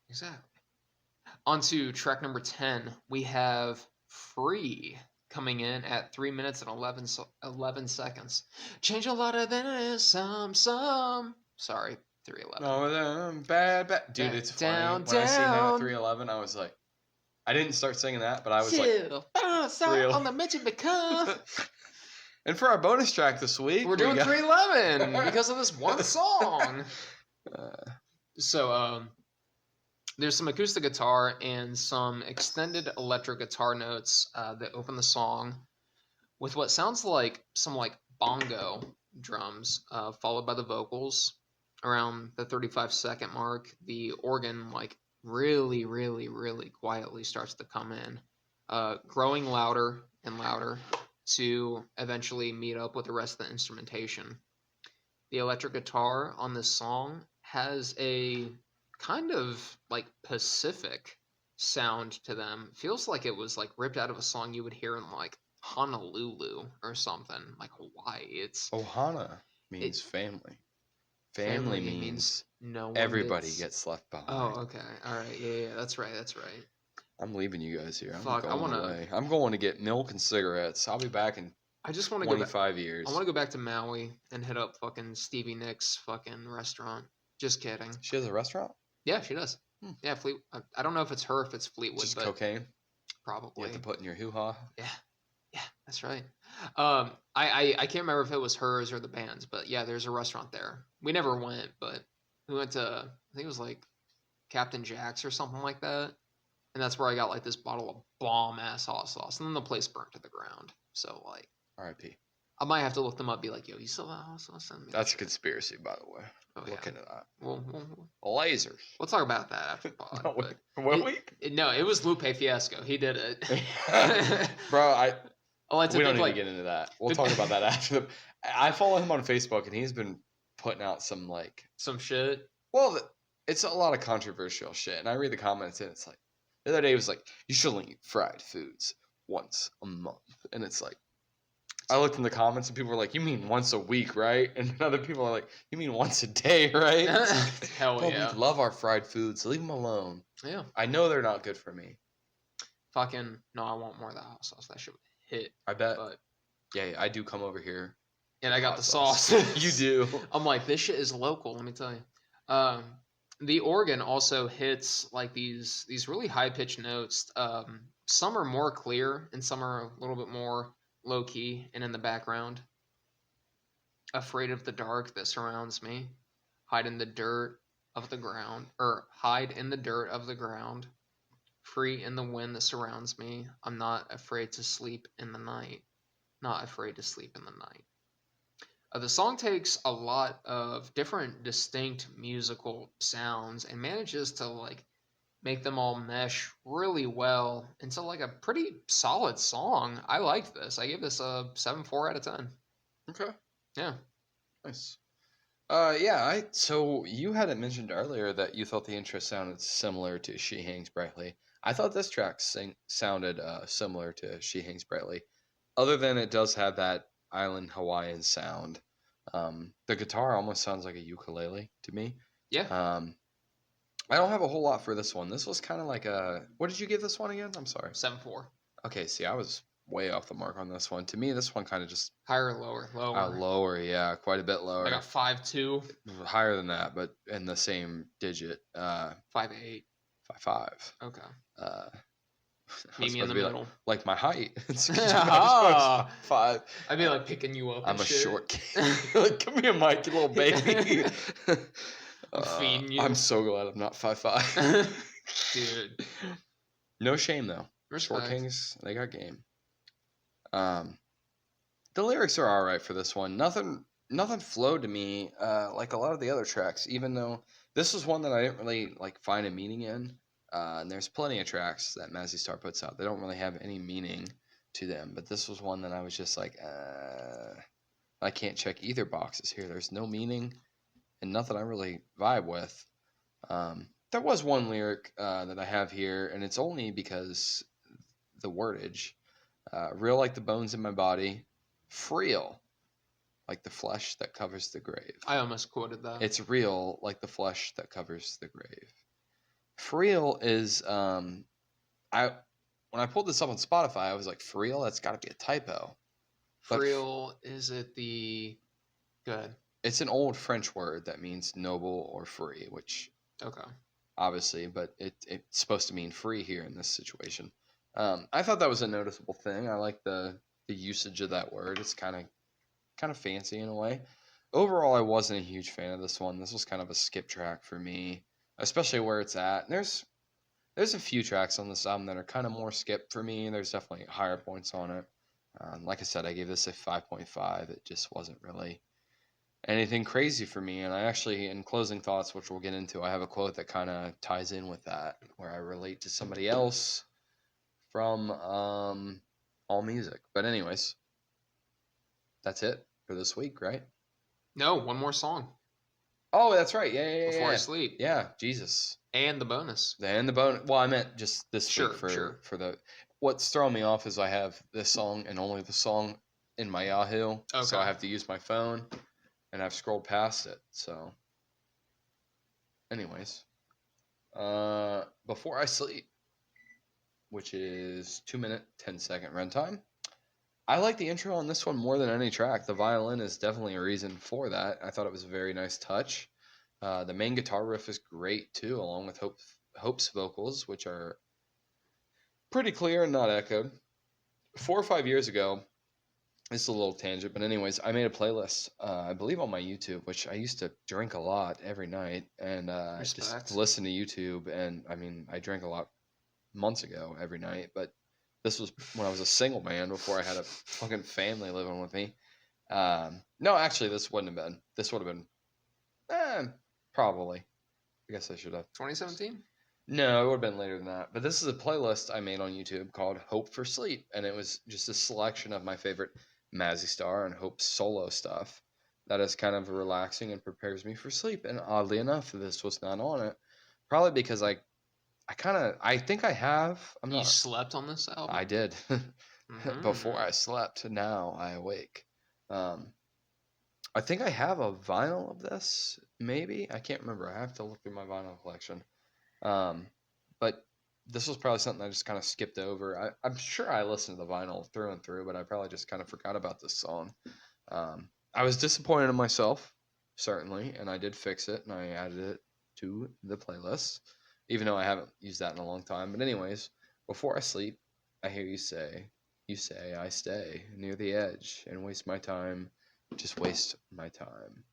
Exactly. On to track number 10. We have Free coming in at 3 minutes and 11 seconds. Change a lot of this, some. Sorry, 311. Oh, bad. Dude, it's funny. When I seen that at 311, I was like, I didn't start singing that, but I was like, on the mention because and for our bonus track this week, we're doing 311 because of this one song. So, there's some acoustic guitar and some extended electric guitar notes that open the song with what sounds like some like bongo drums, followed by the vocals. Around the 35-second mark, the organ like really, really, really quietly starts to come in, growing louder and louder to eventually meet up with the rest of the instrumentation. The electric guitar on this song has a kind of like Pacific sound to them. Feels like it was like ripped out of a song you would hear in like Honolulu or something, like Hawaii. It's Ohana means family. Family means no one everybody gets left behind. Oh, okay. All right. Yeah, that's right. I'm leaving you guys here. Fuck, I'm going away. I'm going to get milk and cigarettes. I'll be back in I just want to 25 years. I want to go back to Maui and hit up fucking Stevie Nicks' fucking restaurant. Just kidding. She has a restaurant? Yeah, she does. Yeah, I don't know if it's her, if it's Fleetwood, just but cocaine. Probably. You have to put in your hoo-ha. Yeah, that's right. I can't remember if it was hers or the band's, but yeah, there's a restaurant there. We never went, but we went to I think it was like Captain Jack's or something like that, and that's where I got like this bottle of bomb ass hot sauce, and then the place burnt to the ground. So like, R.I.P. I might have to look them up. Be like, yo, you still have hot sauce? That's a conspiracy, by the way. Oh, look yeah. into that. We'll Lasers. We'll talk about that after the pod. No, will we? No, it was Lupe Fiasco. He did it. Bro, we don't need to get into that. We'll talk about that after. I follow him on Facebook, and he's been putting out some shit. Well, it's a lot of controversial shit, and I read the comments, and it's like the other day it was like you should only eat fried foods once a month, and it's like I looked in the comments and people were like, "You mean once a week, right?" And other people are like, "You mean once a day, right?" Hell Well, we yeah. love our fried foods. Leave them alone. Yeah. I know they're not good for me. Fucking no, I want more of the hot sauce. That shit would hit. I bet. But Yeah, I do come over here and for I the got hot the sauce. sauce. You do. I'm like, this shit is local. Let me tell you. Um, the organ also hits like these really high pitched notes. Some are more clear and some are a little bit more low key and in the background. Afraid of the dark that surrounds me, hide in the dirt of the ground, or hide in the dirt of the ground, free in the wind that surrounds me. I'm not afraid to sleep in the night, not afraid to sleep in the night. The song takes a lot of different distinct musical sounds and manages to like make them all mesh really well into like a pretty solid song. I liked this. I give this a 7.4 out of 10. Okay, Yeah. nice. Yeah. So you hadn't mentioned earlier that you thought the intro sounded similar to "She Hangs Brightly." I thought this track sounded similar to "She Hangs Brightly," other than it does have that island Hawaiian sound. The guitar almost sounds like a ukulele to me. Yeah. Um, I don't have a whole lot for this one. This was kind of like a. What did you give this one again? I'm sorry. 7.4. Okay, see, I was way off the mark on this one. To me, this one kind of just Higher or lower? Lower. lower, yeah, quite a bit I lower. got 5.2, Higher than that, but in the same digit. 5.8. 5.5. Okay. Uh, I Meet was me in supposed the to be middle. like my height. It's Ah, 5. I'd be like picking you up I'm and a shit. short kid. Like, come here, Mike, you little baby. I'm feeding you. I'm so glad I'm not 5'5". Dude, No shame though. Short respect. kings, they got game. Um, the lyrics are all right for this one. Nothing flowed to me like a lot of the other tracks. Even though this was one that I didn't really like find a meaning in. And there's plenty of tracks that Mazzy Star puts out. They don't really have any meaning to them. But this was one that I was just like, I can't check either boxes here. There's no meaning and nothing I really vibe with. There was one lyric that I have here, and it's only because the wordage. Real like the bones in my body, frail like the flesh that covers the grave. I almost quoted that. It's real like the flesh that covers the grave. Frail is I when I pulled this up on Spotify, I was like, for real, that's got to be a typo. But Friel, is it the. Good. it's an old French word that means noble or free, which Okay. obviously, but it's supposed to mean free here in this situation. I thought that was a noticeable thing. I like the usage of that word. It's kind of fancy in a way. Overall, I wasn't a huge fan of this one. This was kind of a skip track for me, especially where it's at. And there's a few tracks on this album that are kind of more skip for me. There's definitely higher points on it. Like I said, I gave this a 5.5. It just wasn't really anything crazy for me. And I actually, in closing thoughts, which we'll get into, I have a quote that kind of ties in with that, where I relate to somebody else from All Music. But anyways, that's it for this week, right? No, one more song Oh, that's right. Yeah, yeah, before yeah, I yeah. sleep. Yeah, Jesus. And the bonus. And the bone. Well, I meant just this week Sure, for sure. the. What's throwing me off is I have this song and only the song in my Yahoo, so I Okay. have to use my phone, and I've scrolled past it. So, anyways, before I sleep, which is 2 minute 10 second runtime. I like the intro on this one more than any track. The violin is definitely a reason for that. I thought it was a very nice touch. The main guitar riff is great too, along with Hope's vocals, which are pretty clear and not echoed. 4 or 5 years ago, this is a little tangent, but anyways, I made a playlist, I believe on my YouTube, which I used to drink a lot every night and just Respect. listen to YouTube. And I mean, I drank a lot months ago every night, but this was when I was a single man before I had a fucking family living with me. No, actually, this wouldn't have been. This would have been, probably. I guess I should have. 2017? No, it would have been later than that. But this is a playlist I made on YouTube called Hope for Sleep. And it was just a selection of my favorite Mazzy Star and Hope solo stuff that is kind of relaxing and prepares me for sleep. And oddly enough, this was not on it. Probably because I think I have. I'm You not. slept on this album? I did. Before Mm. I slept, now I awake. Um, I think I have a vinyl of this. Maybe I can't remember. I have to look through my vinyl collection. Um, but this was probably something I just kind of skipped over. I'm sure I listened to the vinyl through and through, but I probably just kind of forgot about this song. I was disappointed in myself, certainly, and I did fix it and I added it to the playlist, even though I haven't used that in a long time. But, anyways, before I sleep, I hear you say, I stay near the edge and waste my time, just waste my time.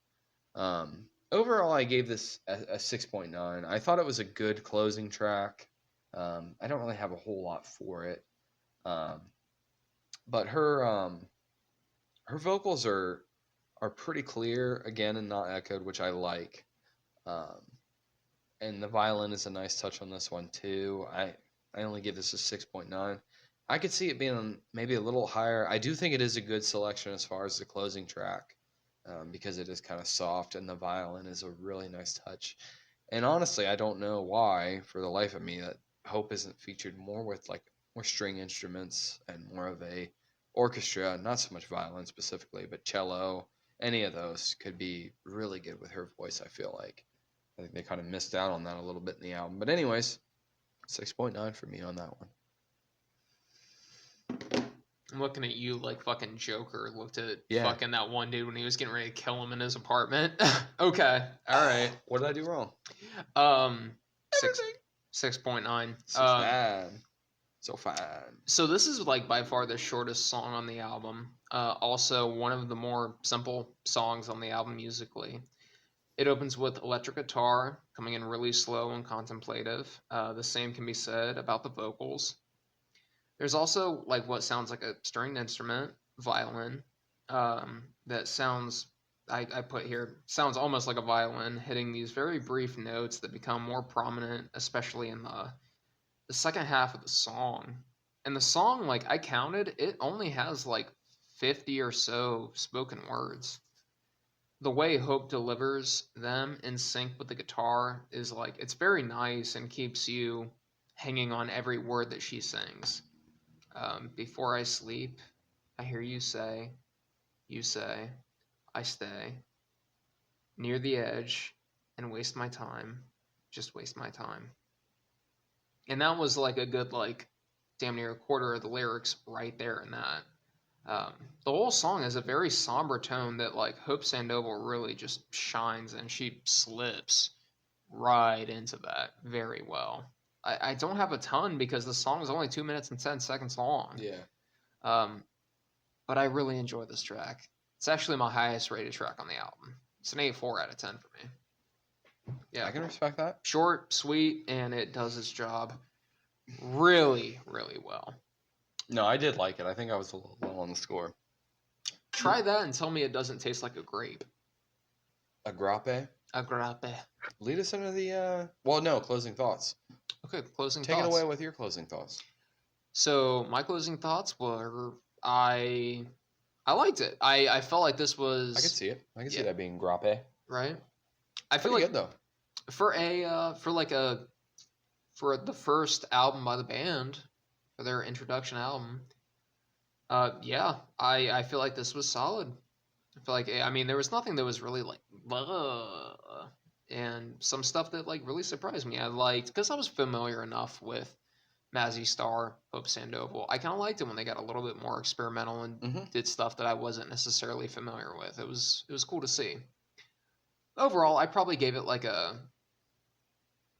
Overall, I gave this a 6.9. I thought it was a good closing track. I don't really have a whole lot for it. Um, but her vocals are pretty clear again and not echoed, which I like. Um, and the violin is a nice touch on this one too. I only give this a 6.9. I could see it being maybe a little higher. I do think it is a good selection as far as the closing track, because it is kind of soft and the violin is a really nice touch. And honestly, I don't know why, for the life of me, that Hope isn't featured more with like more string instruments and more of a orchestra, not so much violin specifically, but cello. Any of those could be really good with her voice, I feel like. I think they kind of missed out on that a little bit in the album. But anyways, 6.9 for me on that one. I'm looking at you like fucking Joker looked at Yeah. fucking that one dude when he was getting ready to kill him in his apartment. Okay, all right. What did I do wrong? Um, six Everything. 6.9. So fine. So fine. So this is like by far the shortest song on the album. Also one of the more simple songs on the album musically. It opens with electric guitar coming in really slow and contemplative. The same can be said about the vocals. There's also like what sounds like a stringed instrument, violin, that sounds. I put here sounds almost like a violin hitting these very brief notes that become more prominent, especially in the second half of the song. And the song, like I counted, it only has like 50 or so spoken words. The way Hope delivers them in sync with the guitar is like it's very nice and keeps you hanging on every word that she sings. Before I sleep, I hear you say, I stay near the edge and waste my time, just waste my time. And that was like a good, like, damn near a quarter of the lyrics right there in that. Um, the whole song has a very somber tone that, like, Hope Sandoval really just shines and she slips right into that very well. I don't have a ton because the song is only 2 minutes and 10 seconds long. Yeah. Um, but I really enjoy this track. It's actually my highest rated track on the album. It's an 8.4 out of 10 for me. I Yeah. can respect that. Short, sweet, and it does its job really, really well. No, I did like it. I think I was a little low on the score. Try that and tell me it doesn't taste like a grape. Agrape. A grape. Lead us into the well, no, closing thoughts. Okay, closing Take it thoughts. away with your closing thoughts. So my closing thoughts were I liked it. I felt like this I could was see it. I could see yeah, that being grape. right. I feel Pretty like good though. for a for the first album by the band, for their introduction album, yeah, I feel like this was solid. I feel like I mean there was nothing that was really like and some stuff that like really surprised me. I liked because I was familiar enough with Mazzy Star, Hope Sandoval. I kind of liked it when they got a little bit more experimental and Mm-hmm. did stuff that I wasn't necessarily familiar with. It was cool to see. Overall, I probably gave it like a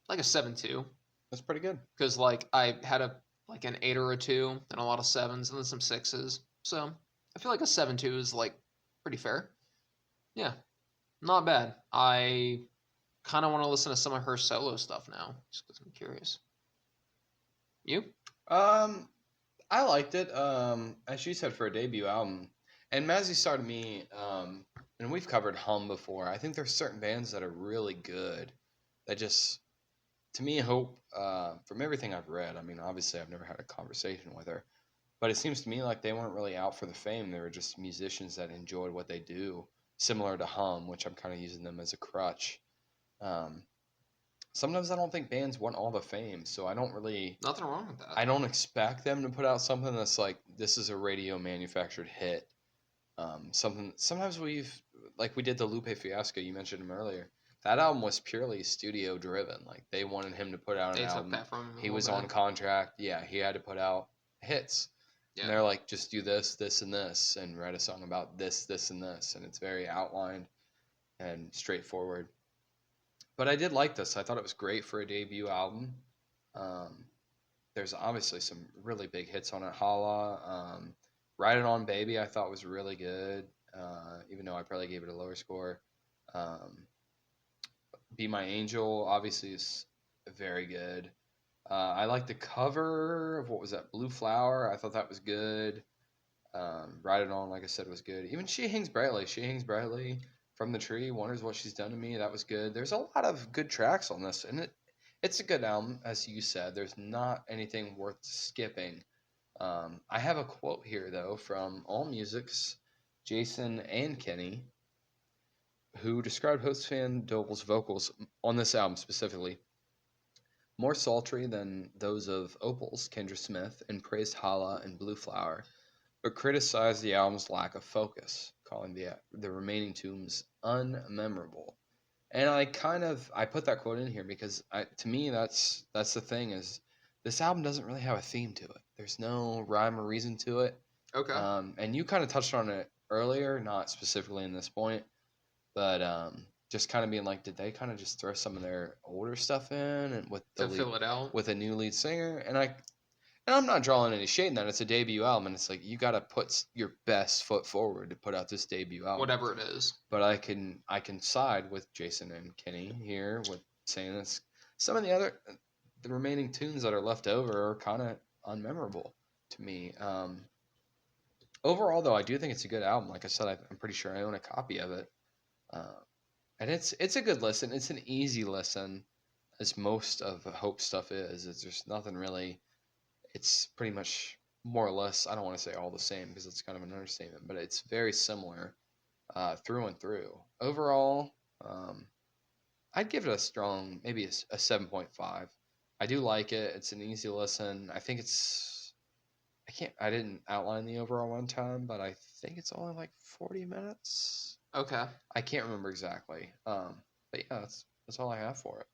7.2 That's pretty good. because like I had a like an 8 or a 2 and a lot of 7s and then some 6s. So I feel like a 7.2 is like pretty fair. Yeah, not bad. I kind of want to listen to some of her solo stuff now just because I'm curious. You? Um, I liked it. As you said, for a debut album, and Mazzy Star to me, and we've covered Hum before. I think there's certain bands that are really good. That just, to me, Hope. From everything I've read, I mean, obviously, I've never had a conversation with her, but it seems to me like they weren't really out for the fame. They were just musicians that enjoyed what they do, similar to Hum, which I'm kind of using them as a crutch. Um, sometimes I don't think bands want all the fame, so Nothing wrong with that. I don't expect them to put out something that's like this is a radio manufactured hit. Something sometimes we did the Lupe Fiasco, you mentioned him earlier. That album was purely studio driven. Like they wanted him to put out an They took album. that from him a He little was bit. on contract. Yeah, he had to put out hits. And Yeah. they're like, just do this, this, and this, and write a song about this, this, and this, and it's very outlined and straightforward. But I did like this. I thought it was great for a debut album. Um, there's obviously some really big hits on it. Holla, Ride It On Baby, I thought was really good, even though I probably gave it a lower score. Um, Be My Angel, obviously, is very good. I like the cover of what was that, Blue Flower. I thought that was good. Ride It On, like I said, was good. Even She Hangs Brightly. She Hangs Brightly from the Tree. Wonders What She's Done to Me. That was good. There's a lot of good tracks on this, and it's a good album, as you said. There's not anything worth skipping. I have a quote here though from AllMusic's Jason and Kenny, who described host fan Doble's vocals on this album specifically more sultry than those of Opal's Kendra Smith, and praised Hala and Blue Flower, but criticized the album's lack of focus, calling the remaining tunes unmemorable. And I put that quote in here because to me that's the thing is this album doesn't really have a theme to it. There's no rhyme or reason to it. Okay. And you kind of touched on it earlier, not specifically in this point, but just kind of being like, did they kind of just throw some of their older stuff in and with the To fill it out. with a new lead singer? And I'm not drawing any shade in that. It's a debut album, and it's like you got to put your best foot forward to put out this debut album. Whatever it is. But I can side with Jason and Kenny here with saying this. Some of the remaining tunes that are left over are kind of unmemorable to me. Overall, though, I do think it's a good album. Like I said, I'm pretty sure I own a copy of it, uh, and it's a good listen. It's an easy listen, as most of the Hope stuff is. It's just nothing really. It's pretty much more or less. I don't want to say all the same because it's kind of an understatement, but it's very similar through and through. Overall, I'd give it a strong, maybe a 7.5. I do like it. It's an easy listen. I think I didn't outline the overall runtime, but I think it's only like 40 minutes. Okay. I can't remember exactly. But yeah, that's all I have for it.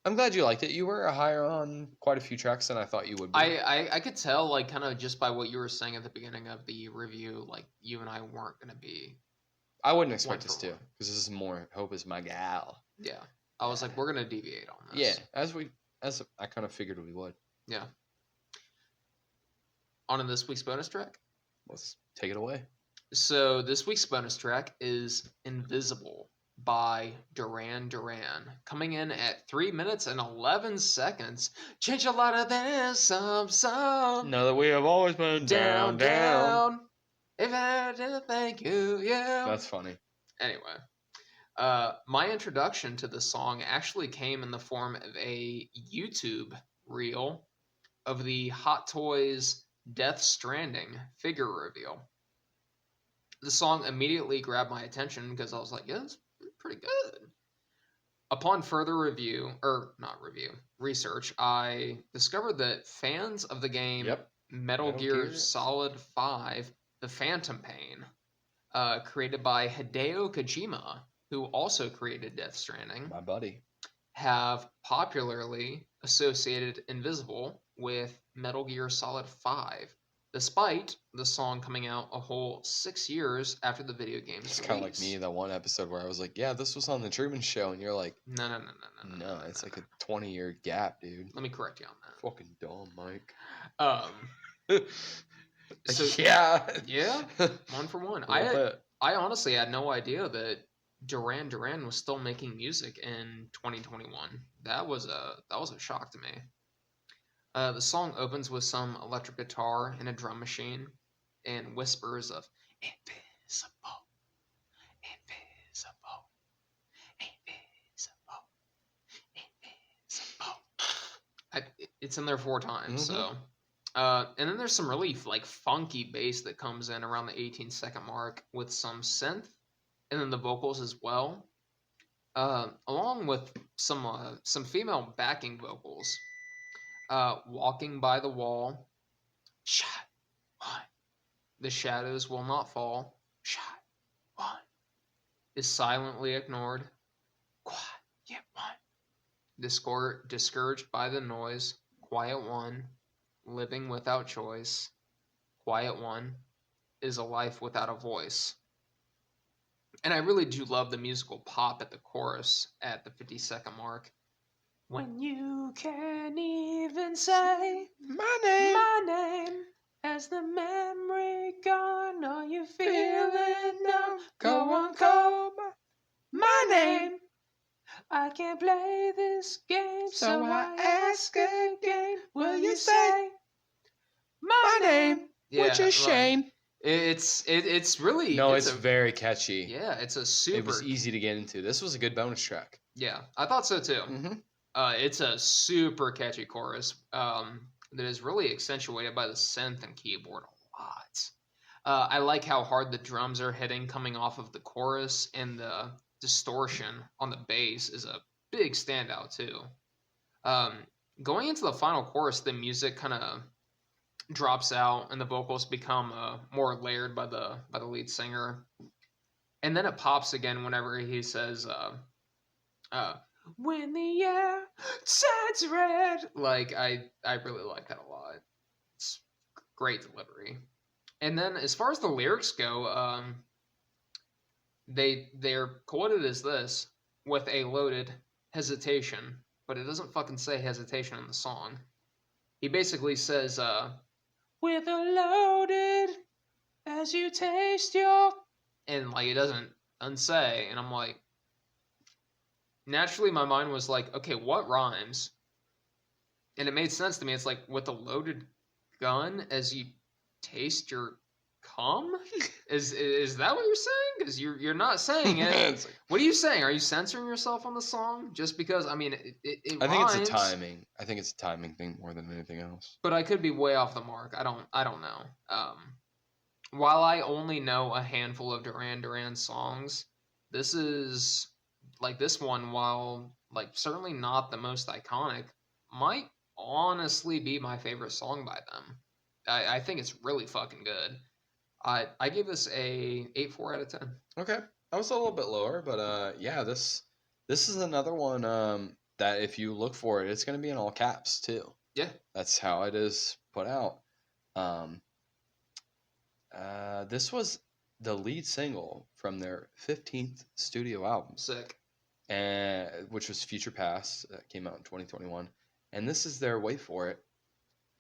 I'm glad you liked it. You were higher on quite a few tracks than I thought you would be. I could tell, like, kind of just by what you were saying at the beginning of the review, like, you and I weren't going to be. I wouldn't expect One us for to, one. because this is more Hope is my gal. Yeah. I was like, we're going to deviate on Yeah, this. as I kind of figured we would. Yeah. On to this week's bonus track. Let's take it away. So this week's bonus track is Invisible by Duran Duran, coming in at 3 minutes and 11 seconds. Change a lot of this, some. Know that we have always been down. If I didn't thank you, yeah. That's funny. Anyway, my introduction to the song actually came in the form of a YouTube reel of the Hot Toys Death Stranding figure reveal. The song immediately grabbed my attention because I was like, yeah, that's pretty good. Upon further research, I discovered that fans of the game Metal Gear Solid 5, The Phantom Pain, created by Hideo Kojima, who also created Death Stranding, my buddy, have popularly associated Invisible with Metal Gear Solid 5, despite the song coming out a whole 6 years after the video game's release. It's kind of like me, that one episode where I was like, yeah, this was on the Truman Show, and you're like, No, it's like a 20-year gap, dude. Let me correct you on that. Fucking dumb, Mike. So, yeah, 1-for-1. I honestly had no idea that Duran Duran was still making music in 2021. That was a shock to me. The song opens with some electric guitar and a drum machine, and whispers of invisible, invisible, invisible, invisible. It's in there 4 times, so. And then there's some really like funky bass that comes in around the 18-second mark with some synth, and then the vocals as well. Along with some female backing vocals. Walking by the wall, shot one. The shadows will not fall, shot one. Is silently ignored, quiet one. Discouraged by the noise, quiet one. Living without choice, quiet one. Is a life without a voice. And I really do love the musical pop at the chorus at the 50-second mark. When you can't even say my name, has the memory gone? Are you feeling numb? Go on, call my name. I can't play this game, so I ask again. Will you say my name? Yeah, which is shame. It's really No, it's very catchy. Yeah, it's a super. It was easy to get into. This was a good bonus track. Yeah, I thought so too. Mm-hmm. It's a super catchy chorus that is really accentuated by the synth and keyboard a lot. I like how hard the drums are hitting coming off of the chorus, and the distortion on the bass is a big standout too. Um, Going into the final chorus, the music kind of drops out, and the vocals become more layered by the lead singer, and then it pops again whenever he says, uh, "When the air turns red." Like I really like that a lot. It's great delivery. And then as far as the lyrics go, they're quoted as this: with a loaded hesitation, but it doesn't fucking say hesitation in the song. He basically says, with a loaded as you taste your, and like it doesn't unsay, and I'm like, naturally my mind was like, okay, what rhymes? And it made sense to me. It's like with a loaded gun as you taste your cum. Is that what you're saying? Because you're not saying it. Like, what are you saying? Are you censoring yourself on the song just because? I mean, it I think rhymes, it's a timing. I think it's a timing thing more than anything else. but I could be way off the mark. I don't know. While I only know a handful of Duran Duran songs, this is like this one, while like certainly not the most iconic, might honestly be my favorite song by them. I think it's really fucking good. I give this a 8.4 out of 10. Okay, I was a little bit lower, but yeah, this is another one that if you look for it, it's going to be in all caps too. Yeah, that's how it is put out. Um, this was the lead single from their 15th studio album, sick. and which was Future Past, that came out in 2021, and this is their, wait for it,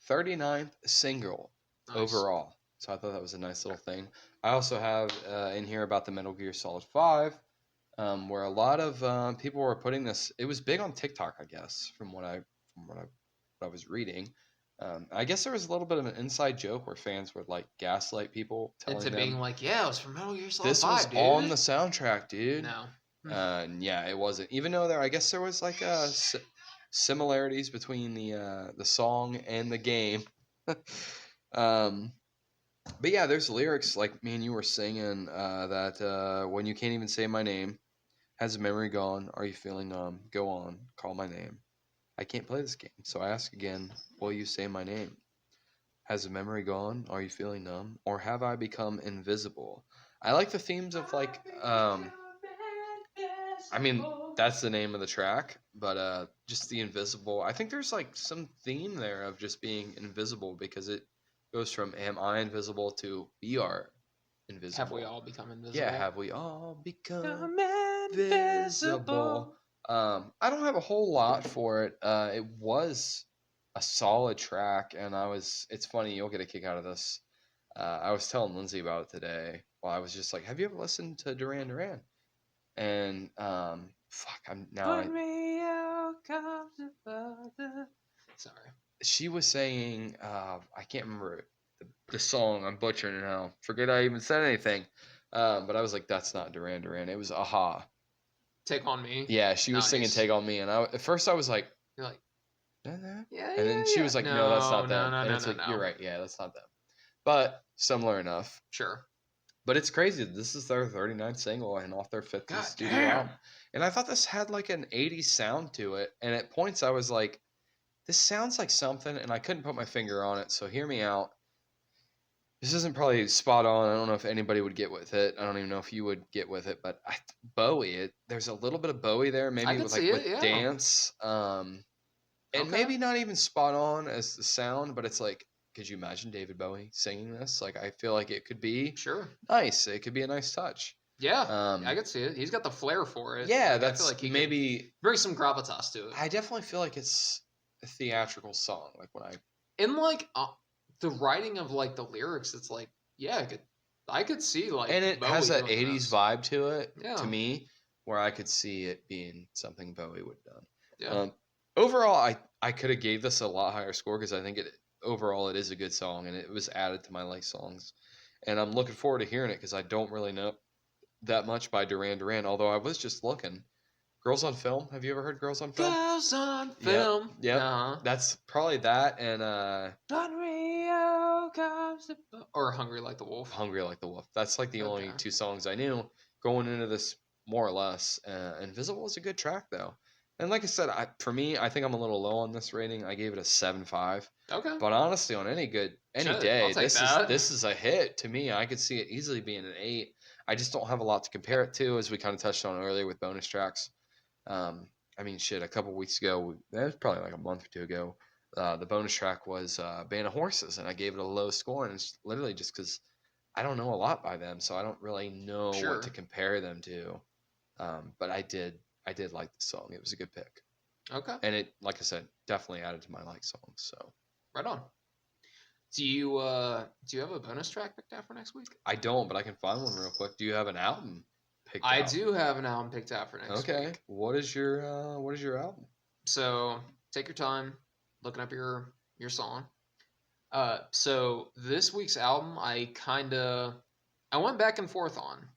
39th single overall. So I thought that was a nice little thing. I also have in here about the Metal Gear Solid 5, where a lot of people were putting this. It was big on TikTok, I guess, from what I was reading. I guess there was a little bit of an inside joke where fans would like gaslight people, telling Into them being like, yeah, it was from Metal Gear Solid this 5, was dude. on the soundtrack, dude. No. Yeah, it wasn't. Even though I guess there was like similarities between the song and the game. um, but yeah, there's lyrics like me and you were singing that when you can't even say my name, has the memory gone? Are you feeling numb? Go on, call my name. I can't play this game, so I ask again, will you say my name? Has the memory gone? Are you feeling numb? Or have I become invisible? I like the themes of like I mean, that's the name of the track, but just the invisible. I think there's like some theme there of just being invisible because it goes from am I invisible to we are invisible. Have we all become invisible? Yeah, have we all become invisible? I don't have a whole lot for it. It was a solid track, and it's funny, you'll get a kick out of this. I was telling Lindsay about it today. Well, I was just like, have you ever listened to Duran Duran? And fuck, I'm now. Me out, comes the father. Sorry. She was saying, I can't remember the song. I'm butchering it now. Forget I even said anything. But I was like, that's not Duran Duran. It was Aha. Take on Me. Yeah, she was singing Take on Me, and at first I was like, you're like, yeah, and then she was like, no, that's not them. And it's like, you're right. Yeah, that's not them. But similar enough. Sure. But it's crazy. This is their 39th single and off their fifth God studio damn. album. And I thought this had like an 80s sound to it. And at points I was like, this sounds like something, and I couldn't put my finger on it. So hear me out. This isn't probably spot on. I don't know if anybody would get with it. I don't even know if you would get with it. But Bowie, there's a little bit of Bowie there, I maybe could with like see it, with yeah. dance. And Okay. maybe not even spot on as the sound, but it's like, could you imagine David Bowie singing this? Like, I feel like it could be Sure. nice. It could be a nice touch. Yeah. I Um, could see it. He's got the flair for it. yeah, Like I feel that's like he could maybe. bring some gravitas to it. I definitely feel like it's a theatrical song. Like when I, And like the writing of like the lyrics, it's like, yeah, I could see like and it has Bowie that doing 80s this. vibe to it to Yeah. me, where I could see it being something Bowie would have done. Yeah. Overall, I could have gave this a lot higher score because I think overall it is a good song and it was added to my like songs, and I'm looking forward to hearing it because I don't really know that much by Duran Duran. Although I was just looking, Girls on Film. Have you ever heard Girls on Film? Girls on Yep, film. yep. Uh-huh. That's probably that and On Rio comes the or Hungry Like the Wolf. Hungry Like the Wolf. That's like the Okay. only two songs I knew going into this, more or less. Invisible is a good track though, and like I said, for me, I think I'm a little low on this rating. I gave it a 7.5. Okay. But honestly, on any Shit, I'll day, take this is that. this is a hit to me. I could see it easily being an 8. I just don't have a lot to compare it to, as we kind of touched on earlier with bonus tracks. I mean, shit, a couple weeks ago, that was probably like a month or two ago. The bonus track was Band of Horses, and I gave it a low score, and it's literally just because I don't know a lot by them, so I don't really know what to Sure. compare them to. But I did like the song. It was a good pick, Okay. and it, like I said, definitely added to my like songs. So Right on. Do you have a bonus track picked out for next week? I don't, but I can find one real quick. Do you have an album picked I out? do have an album picked out for next Okay. week. What is your album? So take your time looking up your song. So this week's album I went back and forth on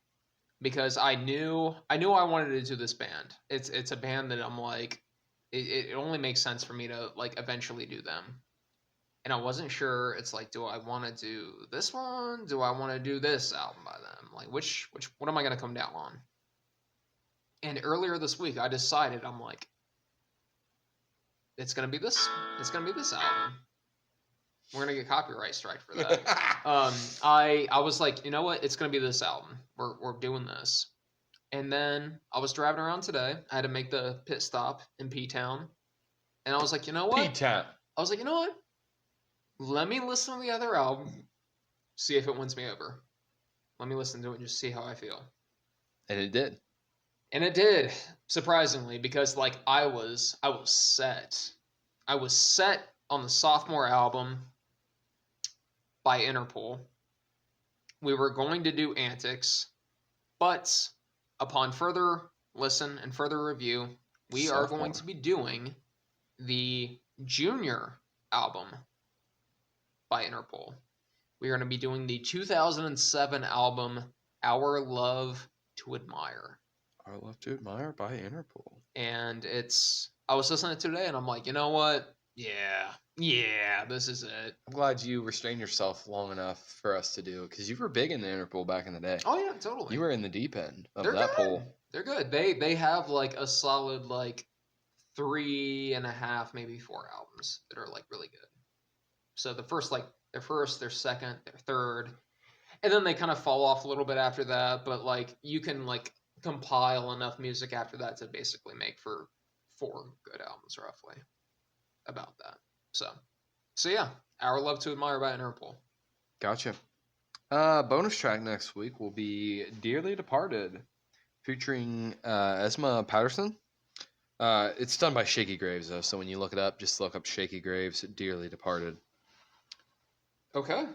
because I wanted to do this band. It's a band that I'm like it only makes sense for me to like eventually do them. And I wasn't sure. It's like, do I want to do this one? Do I want to do this album by them? Like, which what am I gonna come down on? And earlier this week, I decided I'm like, it's gonna be this. It's gonna be this album. We're gonna get copyright strike for that. I was like, you know what? It's gonna be this album. We're doing this. And then I was driving around today. I had to make the pit stop in P Town, and I was like, you know what? P-Town. I was like, you know what? Let me listen to the other album, see if it wins me over. Let me listen to it and just see how I feel. And it did. And it did, surprisingly, because like I was set. I was set on the sophomore album by Interpol. We were going to do Antics, but upon further listen and further review, we are going Sophomore. to be doing the junior album by Interpol. We are going to be doing the 2007 album Our Love to Admire. Our Love to Admire by Interpol. And I was listening to it today and I'm like, you know what? Yeah, this is it. I'm glad you restrained yourself long enough for us to do it, because you were big into Interpol back in the day. Oh yeah, totally. You were in the deep end of They're that good. poll. They're good. They have like a solid like 3.5, maybe 4 albums that are like really good. So their first, their second, their third, and then they kind of fall off a little bit after that. But like you can like compile enough music after that to basically make for 4 good albums roughly. About that. So yeah, Our Love to Admire by Interpol. Gotcha. Bonus track next week will be Dearly Departed, featuring Esma Patterson. It's done by Shaky Graves, though, so when you look it up, just look up Shaky Graves, Dearly Departed. Okay.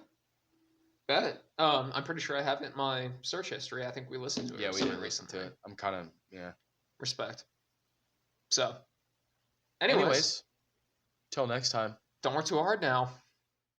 Bet. I'm pretty sure I have it in my search history. I think we listened to it. Yeah, we did listen to it. I'm kind of, yeah. Respect. So, Anyways, till next time. don't work too hard now.